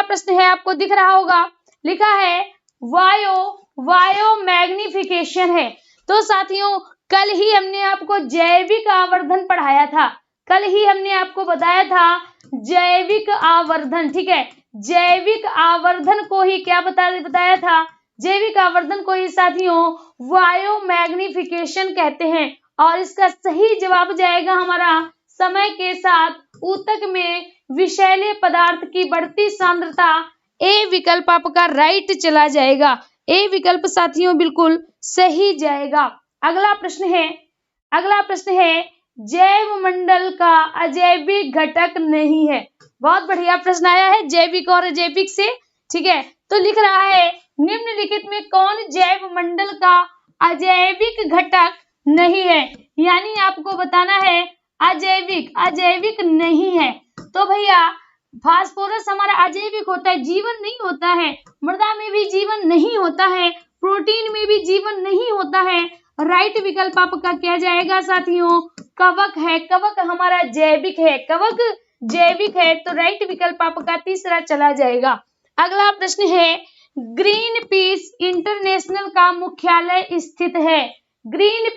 प्रश्न है आपको दिख रहा होगा, लिखा है वायो मैग्निफिकेशन है। तो साथियों कल ही हमने आपको जैविक आवर्धन पढ़ाया था, कल ही हमने आपको बताया था जैविक आवर्धन। ठीक है, जैविक आवर्धन को ही क्या बताया था, जैविक आवर्धन को ही साथियों वायो मैग्निफिकेशन कहते हैं। और इसका सही जवाब जाएगा हमारा समय के साथ ऊतक में विषैले पदार्थ की बढ़ती सांद्रता। ए विकल्प आपका राइट चला जाएगा, ए विकल्प साथियों बिल्कुल सही जाएगा। अगला प्रश्न है जैव मंडल का अजैविक घटक नहीं है। बहुत बढ़िया प्रश्न आया है जैविक और अजैविक से। ठीक है, तो लिख रहा है निम्नलिखित में कौन जैव मंडल का अजैविक घटक नहीं है, यानी आपको बताना है अजैविक नहीं है। तो भैया फास्फोरस हमारा अजैविक होता है, जीवन नहीं होता है, मृदा में भी जीवन नहीं होता है, प्रोटीन में भी जीवन नहीं होता है। राइट विकल्प आपका क्या जाएगा साथियों, कवक है, कवक हमारा जैविक है, कवक जैविक है। तो राइट विकल्प आपका तीसरा चला जाएगा। अगला प्रश्न है ग्रीन पीस इंटरनेशनल का मुख्यालय स्थित है। ग्रीन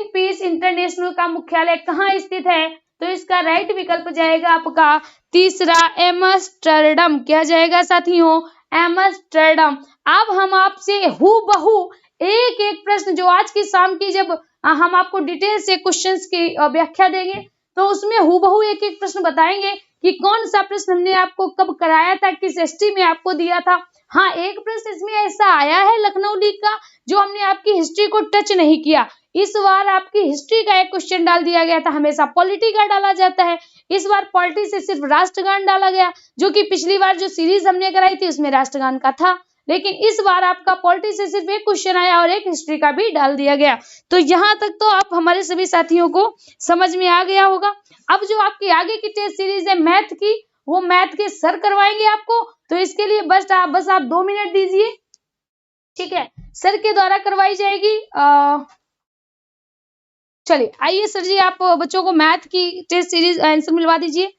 पीस इंटरनेशनल का मुख्यालय कहाँ स्थित है, तो इसका राइट विकल्प जाएगा आपका तीसरा एम्स्टर्डम। क्या जाएगा साथियों, एम्स्टर्डम। अब हम आपसे हूबहू एक एक प्रश्न जो आज की शाम की जब हम आपको डिटेल से क्वेश्चंस की व्याख्या देंगे तो उसमें हूबहू एक एक प्रश्न बताएंगे कि कौन सा प्रश्न हमने आपको कब कराया था, किस हिस्ट्री में आपको दिया था। हाँ, एक प्रश्न इसमें ऐसा आया है लखनऊ लीग का जो हमने आपकी हिस्ट्री को टच नहीं किया। इस बार आपकी हिस्ट्री का एक क्वेश्चन डाल दिया गया था, हमेशा पॉलिटी का डाला जाता है, इस बार पॉलिटी से सिर्फ राष्ट्रगान डाला गया, जो कि पिछली बार जो सीरीज हमने कराई थी उसमें राष्ट्रगान का था, लेकिन इस बार आपका पॉलिटी से सिर्फ एक क्वेश्चन आया और एक हिस्ट्री का भी डाल दिया गया। तो यहाँ तक तो आप हमारे सभी साथियों को समझ में आ गया होगा। अब जो आपकी आगे की टेस्ट सीरीज है मैथ की, वो मैथ के सर करवाएंगे आपको, तो इसके लिए बस आप 2 मिनट दीजिए। ठीक है, सर के द्वारा करवाई जाएगी। चलिए आइए सर जी, आप बच्चों को मैथ की टेस्ट सीरीज आंसर मिलवा दीजिए।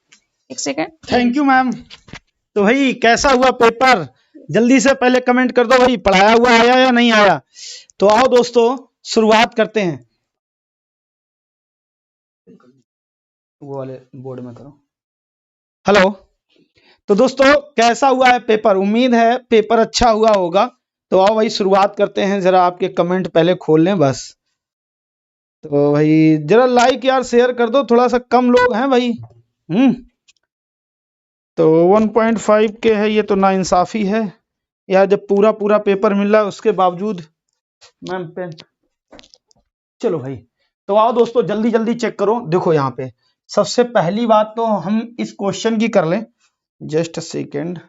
एक सेकंड। Thank you ma'am. तो भाई कैसा हुआ पेपर, जल्दी से पहले कमेंट कर दो भाई, पढ़ाया हुआ आया या नहीं आया। तो आओ दोस्तों शुरुआत करते हैं। वो वाले बोर्ड में करो। हेलो। तो दोस्तों कैसा हुआ है पेपर, उम्मीद है पेपर अच्छा हुआ होगा। तो आओ भाई शुरुआत करते हैं, जरा आपके कमेंट पहले खोल लें बस। तो भाई जरा लाइक यार शेयर कर दो, थोड़ा सा कम लोग हैं भाई। तो 1.5 के है ये, तो नाइंसाफी है यार, जब पूरा पूरा पेपर मिल रहा है उसके बावजूद। Ma'am pen. चलो भाई, तो आओ दोस्तों जल्दी जल्दी चेक करो। देखो यहाँ पे सबसे पहली बात तो हम इस क्वेश्चन की कर लें, जस्ट सेकेंड।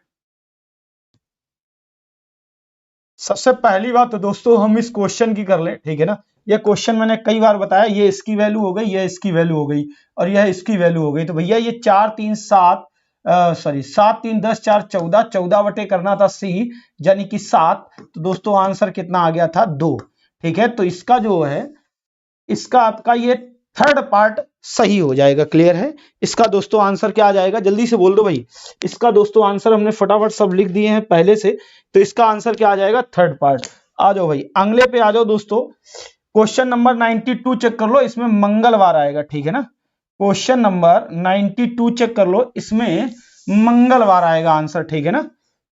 सबसे पहली बात तो दोस्तों हम इस क्वेश्चन की कर लें, ठीक है ना। ये क्वेश्चन मैंने कई बार बताया, ये इसकी वैल्यू हो गई, ये इसकी वैल्यू हो गई, और यह इसकी वैल्यू हो गई। तो भैया ये 4 3 7 7 3 10 4 14, 14 बटे करना था सी, यानी कि 7। तो दोस्तों आंसर कितना आ गया था 2, ठीक है। तो इसका जो है, इसका आपका ये थर्ड पार्ट सही हो जाएगा, क्लियर है। इसका दोस्तों आंसर क्या आ जाएगा, जल्दी से बोल दो भाई। इसका दोस्तों आंसर हमने फटाफट सब लिख दिए हैं पहले से, तो इसका आंसर क्या आ जाएगा, थर्ड पार्ट। आ जाओ भाई अगले पे आ जाओ दोस्तों। क्वेश्चन नंबर 92 चेक कर लो, इसमें मंगलवार आएगा, ठीक है ना। क्वेश्चन नंबर 92 चेक कर लो, इसमें मंगलवार आएगा आंसर, ठीक है ना।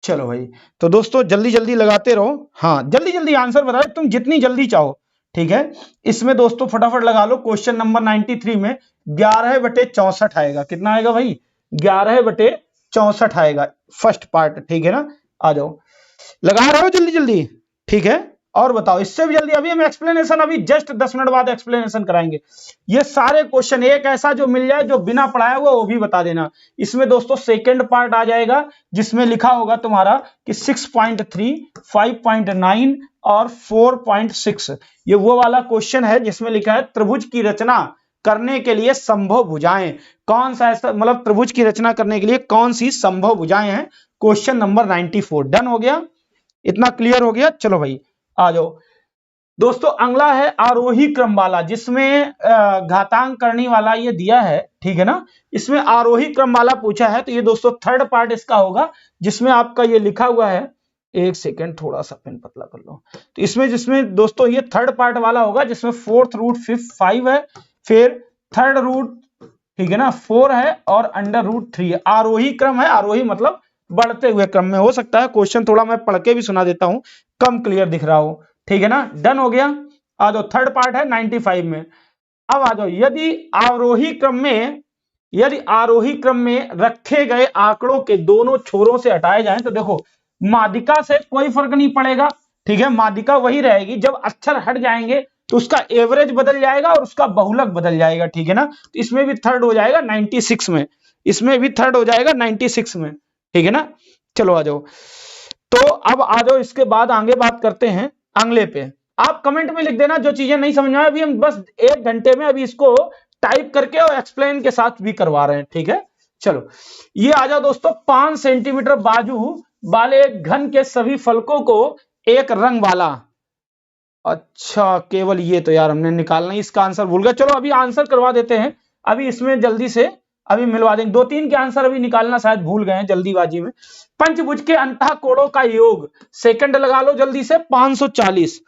चलो भाई, तो दोस्तों जल्दी जल्दी लगाते रहो, हाँ जल्दी जल्दी आंसर बताओ, तुम जितनी जल्दी चाहो, ठीक है। इसमें दोस्तों फटाफट लगा लो। क्वेश्चन नंबर 93 में 11 बटे 64 आएगा। कितना आएगा भाई, 11 बटे 64 आएगा, फर्स्ट पार्ट, ठीक है ना। आ जाओ, लगा रहे हो जल्दी जल्दी, ठीक है। और बताओ इससे भी जल्दी, अभी हम एक्सप्लेनेशन अभी जस्ट 10 मिनट बाद एक्सप्लेनेशन कराएंगे। ये सारे क्वेश्चन एक ऐसा जो मिल जाए जो बिना पढ़ाया हुआ वो भी बता देना। इसमें दोस्तों सेकंड पार्ट आ जाएगा, जिसमें लिखा होगा तुम्हारा कि 6.3, 5.9 और 4.6। ये वो वाला क्वेश्चन है जिसमें लिखा है त्रिभुज की रचना करने के लिए संभव भुजाएं। कौन सा ऐसा, मतलब त्रिभुज की रचना करने के लिए कौन सी संभव भुजाएं हैं। क्वेश्चन नंबर 94 डन हो गया, इतना क्लियर हो गया। चलो भाई आ जाओ दोस्तों, अगला है आरोही क्रम वाला, जिसमें घातांक करने वाला ये दिया है, ठीक है ना। इसमें आरोही क्रम वाला पूछा है, तो ये दोस्तों थर्ड पार्ट इसका होगा, जिसमें आपका ये लिखा हुआ है। एक सेकेंड, थोड़ा सा पेन पतला कर लो। तो इसमें जिसमें दोस्तों ये थर्ड पार्ट वाला होगा, जिसमें 4th रूट 5 है, फिर थर्ड रूट, ठीक है ना, 4 है, और अंडर रूट 3 है। आरोही क्रम है, आरोही मतलब बढ़ते हुए क्रम में। हो सकता है क्वेश्चन थोड़ा मैं पढ़ के भी सुना देता हूं, कम क्लियर दिख रहा हो, ठीक है ना। डन हो गया। आ जाओ, थर्ड पार्ट है 95 में। अब आ जाओ, यदि आरोही क्रम में रखे गए आंकड़ों के दोनों छोरों से हटाए जाएं, तो देखो माध्यिका से कोई फर्क नहीं पड़ेगा, ठीक है, माध्यिका वही रहेगी। जब अक्षर हट जाएंगे तो उसका एवरेज बदल जाएगा और उसका बहुलक बदल जाएगा, ठीक है ना। तो इसमें भी थर्ड हो जाएगा 96 में, इसमें भी थर्ड हो जाएगा 96 में, ठीक है ना। चलो आ जाओ, तो अब आ जाओ, इसके बाद आगे बात करते हैं अगले पे। आप कमेंट में लिख देना जो चीजें नहीं समझ में आए। अभी हम बस 1 घंटे में अभी इसको टाइप करके और एक्सप्लेन के साथ भी करवा रहे हैं, ठीक है। चलो ये आ जाओ दोस्तों, 5 सेंटीमीटर बाजू वाले एक घन के सभी फलकों को एक रंग वाला। अच्छा केवल ये तो यार हमने निकालना, इसका आंसर भूल गए। चलो अभी आंसर करवा देते हैं, अभी इसमें जल्दी से अभी मिलवा देंगे। 2-3 के आंसर अभी निकालना शायद भूल गए हैं जल्दीबाजी में। पंचभुज के अंतः कोणों का योग, सेकंड लगा लो जल्दी से, 540।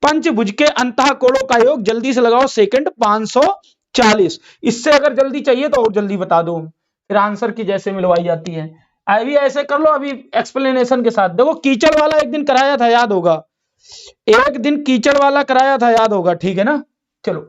पंचभुज के अंतः कोणों का योग जल्दी से लगाओ, सेकंड 540। इससे अगर जल्दी चाहिए तो और जल्दी बता दो, फिर आंसर की जैसे मिलवाई जाती है। अभी ऐसे कर लो, अभी एक्सप्लेनेशन के साथ। देखो कीचड़ वाला एक दिन कराया था, याद होगा, एक दिन कीचड़ वाला कराया था, याद होगा, ठीक है ना। चलो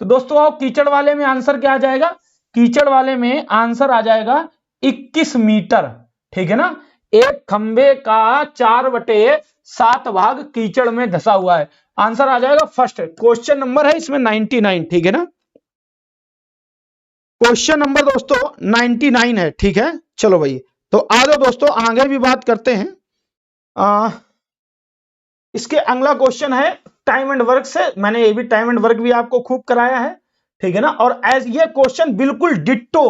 तो दोस्तों आओ, कीचड़ वाले में आंसर क्या आ जाएगा, कीचड़ वाले में आंसर आ जाएगा 21 मीटर, ठीक है ना। एक खंबे का 4/7 भाग कीचड़ में धसा हुआ है। आंसर आ जाएगा फर्स्ट, क्वेश्चन नंबर है इसमें 99, ठीक है ना। क्वेश्चन नंबर दोस्तों 99 है, ठीक है। चलो भाई, तो आ जाओ दोस्तों आगे भी बात करते हैं। इसके अगला क्वेश्चन है टाइम एंड वर्क से। मैंने ये भी टाइम एंड वर्क भी आपको खूब कराया है, ठीक है ना। और एज ये क्वेश्चन बिल्कुल डिट्टो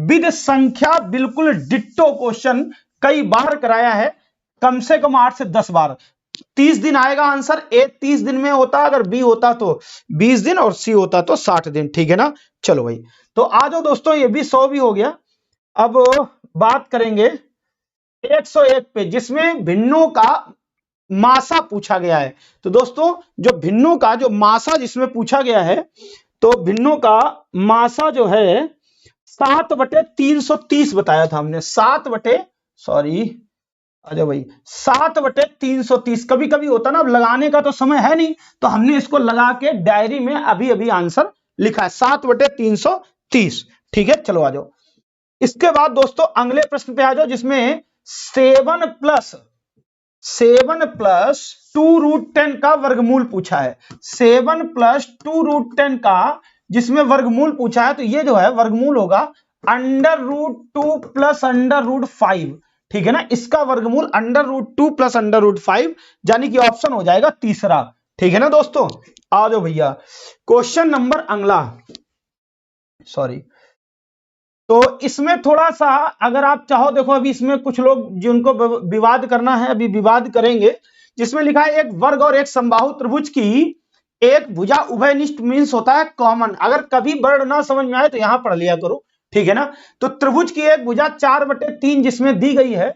विद संख्या, बिल्कुल डिट्टो क्वेश्चन कई बार कराया है, कम से कम 8 से 10 बार। 30 दिन आएगा आंसर। ए 30 दिन में होता, अगर बी होता तो 20 दिन और सी होता तो 60 दिन। ठीक है ना, चलो भाई, तो आ जाओ दोस्तों, ये भी 100 भी हो गया। अब बात करेंगे 101 पे, जिसमें भिन्नों का मासा पूछा गया है। तो दोस्तों जो भिन्नों का जो मासा जिसमें पूछा गया है, तो भिन्नों का मासा जो है 7/330 बताया था हमने। 7/330। कभी कभी होता ना, अब लगाने का तो समय है नहीं, तो हमने इसको लगा के डायरी में अभी अभी आंसर लिखा है 7/330। ठीक है, चलो आ जाओ। इसके बाद दोस्तों अगले प्रश्न पे आ जाओ, जिसमें 7 प्लस 2√10 का वर्गमूल पूछा है। 7 प्लस 2√10 का जिसमें वर्गमूल पूछा है, तो ये जो है वर्गमूल होगा √2 प्लस √5। ठीक है ना, इसका वर्गमूल √2 प्लस √5, यानी कि ऑप्शन हो जाएगा तीसरा। ठीक है ना दोस्तों, आ जाओ भैया क्वेश्चन नंबर अगला। तो इसमें थोड़ा सा अगर आप चाहो, देखो अभी इसमें कुछ लोग जिनको विवाद करना है अभी विवाद करेंगे, जिसमें लिखा है एक वर्ग और एक समबाहु त्रिभुज की एक भुजा उभयनिष्ठ मीन्स होता है कॉमन। अगर कभी वर्ड ना समझ में आए तो यहां पढ़ लिया करो। ठीक है ना, तो त्रिभुज की एक भुजा 4/3 जिसमें दी गई है,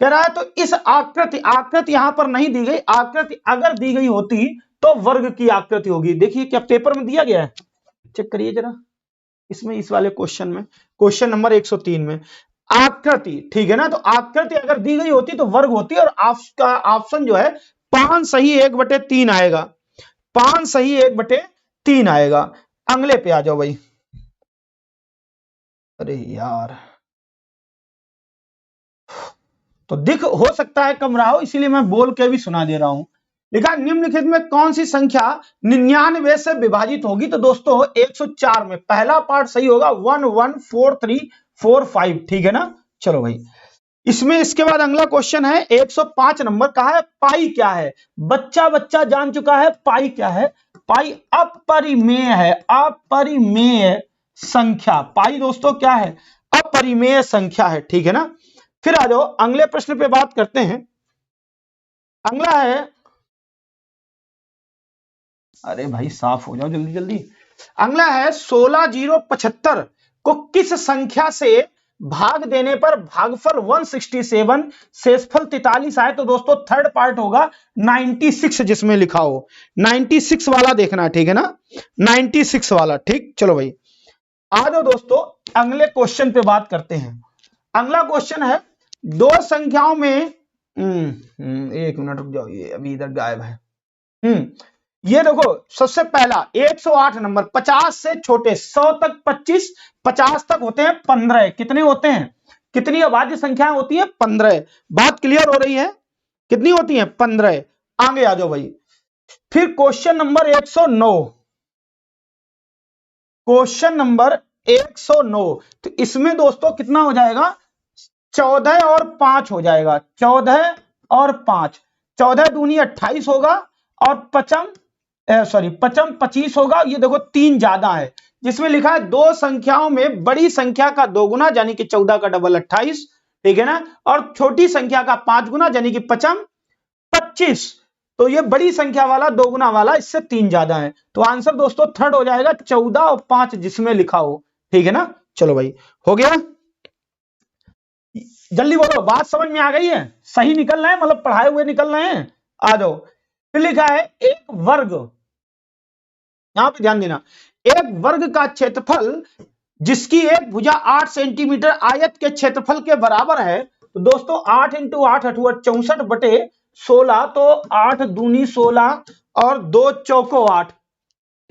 कह रहा है तो इस आकृति यहां पर नहीं दी गई, आकृति अगर दी गई होती तो वर्ग की आकृति होगी। देखिए क्या पेपर में दिया गया है, चेक करिए जरा इसमें, इस वाले क्वेश्चन में, क्वेश्चन नंबर 103 में आकृति। ठीक है ना, तो आकृति अगर दी गई होती तो वर्ग होती, और आपका ऑप्शन जो है 5 सही 1/3 आएगा। 5 सही 1/3 आएगा। अगले पे आ जाओ भाई। अरे यार, तो दिख हो सकता है कम रहा हो, इसीलिए मैं बोल के भी सुना दे रहा हूं। लिखा निम्नलिखित में कौन सी संख्या 99 से विभाजित होगी। तो दोस्तों 104 में पहला पार्ट सही होगा 1 1 4 3 4 5। ठीक है ना, चलो भाई इसमें इसके बाद अगला क्वेश्चन है 105 नंबर का है, पाई क्या है। बच्चा जान चुका है पाई क्या है। पाई अपरिमेय है, अपरिमेय संख्या। पाई दोस्तों क्या है, अपरिमेय संख्या है। ठीक है ना, फिर आ जाओ अगले प्रश्न पे बात करते हैं। अगला है, अरे भाई साफ हो जाओ जल्दी जल्दी। अगला है 16075 को किस संख्या से भाग देने पर भागफल 167 शेषफल 43 आए। तो दोस्तों थर्ड पार्ट होगा 96 जिसमें लिखा हो, 96 वाला देखना। ठीक है ना, 96 वाला। ठीक, चलो भाई आ जाओ दोस्तों अगले क्वेश्चन पे बात करते हैं। अगला क्वेश्चन है दो संख्याओं में एक मिनट रुक जाओ, ये अभी इधर गायब है। ये देखो सबसे पहला 108 नंबर, 50 से छोटे, 100 तक 25, 50 तक होते हैं 15। कितने होते हैं, कितनी अभाज्य संख्याएं होती है 15। बात क्लियर हो रही है, कितनी होती है 15। आगे आ जाओ भाई। फिर क्वेश्चन नंबर 109, क्वेश्चन नंबर 109। तो इसमें दोस्तों कितना हो जाएगा, 14 और 5 हो जाएगा। 14 और 5, 14 दूनी 28 होगा, और पचम 25 होगा। ये देखो 3 ज्यादा है, जिसमें लिखा है दो संख्याओं में बड़ी संख्या का 2 गुना यानी कि 14 का डबल 28। ठीक है ना, और छोटी संख्या का 5 गुना यानी कि 25। तो ये बड़ी संख्या वाला 2 गुना वाला इससे 3 ज्यादा है। तो आंसर दोस्तों थर्ड हो जाएगा 14 और 5 जिसमें लिखा हो। ठीक है ना, चलो भाई हो गया, जल्दी बोलो बात समझ में आ गई है, सही निकल रहे हैं, मतलब पढ़ाए हुए निकल रहे हैं। आ जाओ। फिर लिखा है एक वर्ग, यहां पे ध्यान देना, एक वर्ग का क्षेत्रफल जिसकी एक भुजा 8 सेंटीमीटर आयत के क्षेत्रफल के बराबर है। तो दोस्तों 8 × 8 = 64/16। तो 8 दूनी 16 और 2 चौको 8।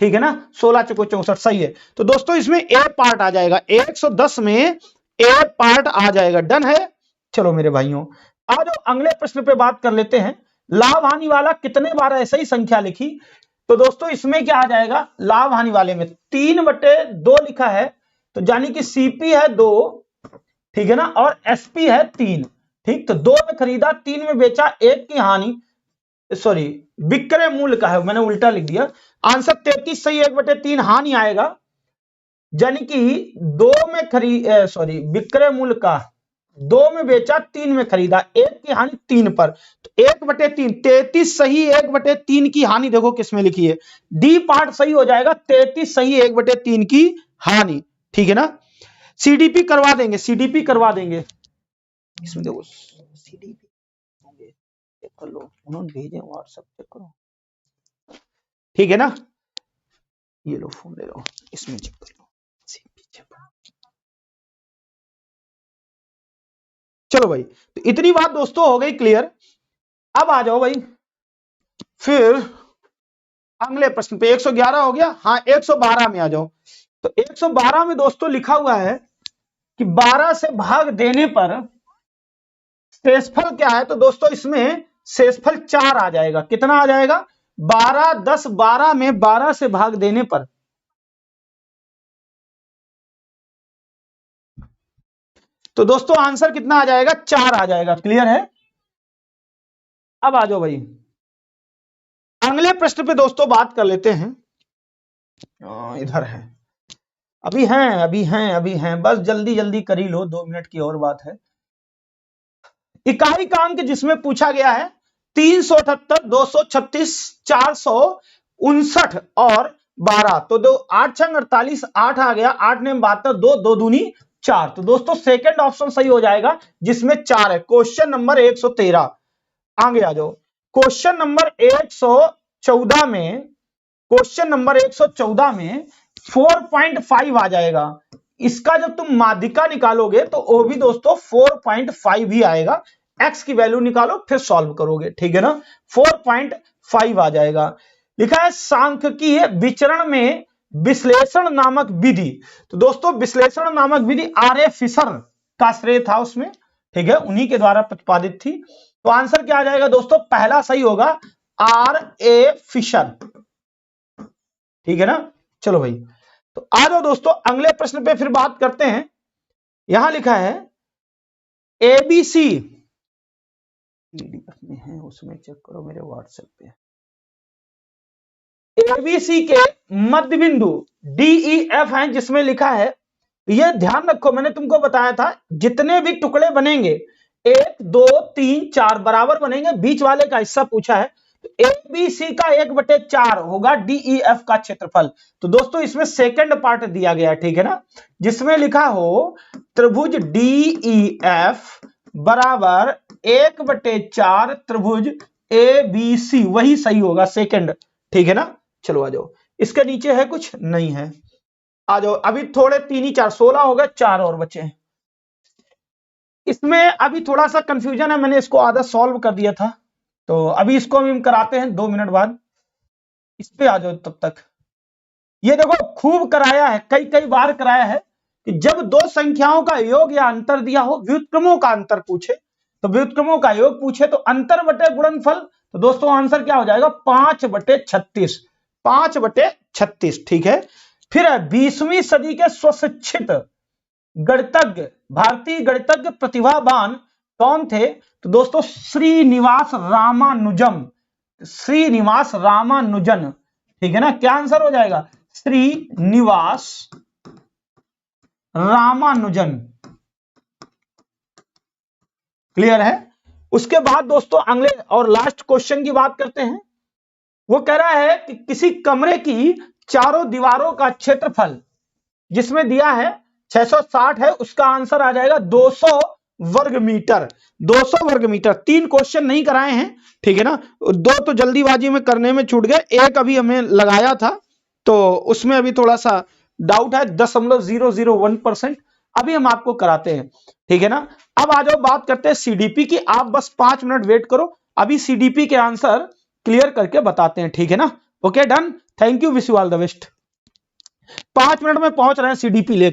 ठीक है ना, 16 चौको 64 सही है। तो दोस्तों इसमें ए पार्ट आ जाएगा, 110 में ए पार्ट आ जाएगा। डन है, चलो मेरे भाइयों आ जाओ अगले प्रश्न पे बात कर लेते हैं। लाभ हानि वाला कितने बार ऐसे ही संख्या लिखी। तो दोस्तों इसमें क्या आ जाएगा, लाभ हानि वाले में 3/2 लिखा है, तो यानी कि सीपी है 2। ठीक है ना, और एसपी है 3। ठीक, तो 2 में खरीदा 3 में बेचा, 1 की हानि, सॉरी विक्रय मूल्य का है, मैंने उल्टा लिख दिया। आंसर 33 सही, 1/3 हानि आएगा, यानी कि 2 में विक्रय मूल्य का, 2 में बेचा, 3 में खरीदा, 1 की हानि 3 पर, तो 1/3, 33 सही 1/3 की हानि देखो किसमें लिखी है, डी पार्ट सही हो जाएगा, 33 सही 1/3 की हानि, ठीक है ना। सीडीपी करवा देंगे, सीडीपी करवा देंगे, इसमें देखो सीडीपी चेक कर लो, उन्होंने भेजे व्हाट्सएप, चेक करो, ठीक है ना। ये लो फोन ले लो, इसमें चेक कर लो, चलो भाई, तो इतनी बात दोस्तों हो गई क्लियर। अब आ जाओ भाई फिर अगले प्रश्न पे, 111 हो गया, हाँ 112 में आ जाओ। तो 112 में दोस्तों लिखा हुआ है कि 12 से भाग देने पर शेषफल क्या है, तो दोस्तों इसमें शेषफल 4 आ जाएगा, कितना आ जाएगा, 12, 10, 12 में 12 से भाग देने पर, तो दोस्तों आंसर कितना आ जाएगा, 4 आ जाएगा, क्लियर है। अब आ जाओ भाई अगले प्रश्न पे दोस्तों बात कर लेते हैं, इधर है, अभी हैं, बस जल्दी जल्दी कर ही लो, 2 मिनट की और बात है। इकाई का अंक जिसमें पूछा गया है 378, 236, 459 और 12, तो 2 8 छंग 48, 8 आ गया, 8 ने 72, 2 2 दूनी 4, तो दोस्तों सेकंड ऑप्शन सही हो जाएगा जिसमें 4 है। क्वेश्चन नंबर 113, आगे आ जाओ। क्वेश्चन नंबर 114 में, क्वेश्चन नंबर 114 में 4.5 आ जाएगा, इसका जब तुम माध्यिका निकालोगे तो वो भी दोस्तों 4.5 ही आएगा, x की वैल्यू निकालो फिर सॉल्व करोगे, ठीक है ना, 4.5 आ जाएगा। लिखा है सांख्यिकीय विचरण में विश्लेषण नामक विधि, तो दोस्तों विश्लेषण नामक विधि आर.ए. फिशर का श्रेय था उसमें, ठीक है, उन्हीं के द्वारा प्रतिपादित थी। तो आंसर क्या आ जाएगा दोस्तों, पहला सही होगा आर.ए. फिशर, ठीक है ना। चलो भाई, तो आ जाओ दोस्तों अगले प्रश्न पे फिर बात करते हैं। यहां लिखा है एबीसी, में है उसमें चेक करो मेरे व्हाट्सएप पे, एबीसी के मध्य बिंदु डीईएफ हैं जिसमें लिखा है, ये ध्यान रखो मैंने तुमको बताया था जितने भी टुकड़े बनेंगे 1 2 3 4 बराबर बनेंगे, बीच वाले का हिस्सा पूछा है, तो एबीसी का 1/4 होगा डीईएफ का क्षेत्रफल। तो दोस्तों इसमें सेकंड पार्ट दिया गया है, ठीक है ना, जिसमें लिखा हो त्रिभुज डीईएफ बराबर 1/4 त्रिभुज एबीसी, वही सही होगा सेकंड, ठीक है ना। चलो आ जाओ, इसके नीचे है कुछ नहीं है, आ जाओ, अभी थोड़े 3 ही 4 16 हो गए, 4 और बचे हैं। इसमें अभी थोड़ा सा कंफ्यूजन है, मैंने इसको आधा सॉल्व कर दिया था, तो अभी इसको हम कराते हैं 2 मिनट बाद, इस पे आ जाओ तब तक। ये देखो खूब कराया है, कई कई बार कराया है कि जब 2 संख्याओं का योग या अंतर दिया हो, व्युत्क्रमों का अंतर पूछे, तो व्युत्क्रमों का योग पूछे तो अंतर बटे गुणनफल, तो दोस्तों आंसर क्या हो जाएगा 5/36, 5/36, ठीक है। फिर 20वीं सदी के स्वशिक्षित गणितज्ञ, भारतीय गणितज्ञ प्रतिभावान कौन थे, तो दोस्तों श्रीनिवास रामानुजम, श्रीनिवास रामानुजन, ठीक है ना। क्या आंसर हो जाएगा, श्रीनिवास रामानुजन, क्लियर है। उसके बाद दोस्तों अगले और लास्ट क्वेश्चन की बात करते हैं। वो कह रहा है कि किसी कमरे की चारों दीवारों का क्षेत्रफल जिसमें दिया है 660 है, उसका आंसर आ जाएगा 200 वर्ग मीटर, 200 वर्ग मीटर। 3 क्वेश्चन नहीं कराए हैं, ठीक है ना, 2 तो जल्दीबाजी में करने में छूट गए, एक अभी हमें लगाया था तो उसमें अभी थोड़ा सा डाउट है, 0.001%, अभी हम आपको कराते हैं, ठीक है ना। अब आ जाओ बात करते हैं सीडीपी की, आप बस 5 मिनट वेट करो, अभी सीडीपी के आंसर क्लियर करके बताते हैं, ठीक है ना। Okay done, thank you, wish you all the best. 5 minute में पहुंच रहे हैं सीडीपी ले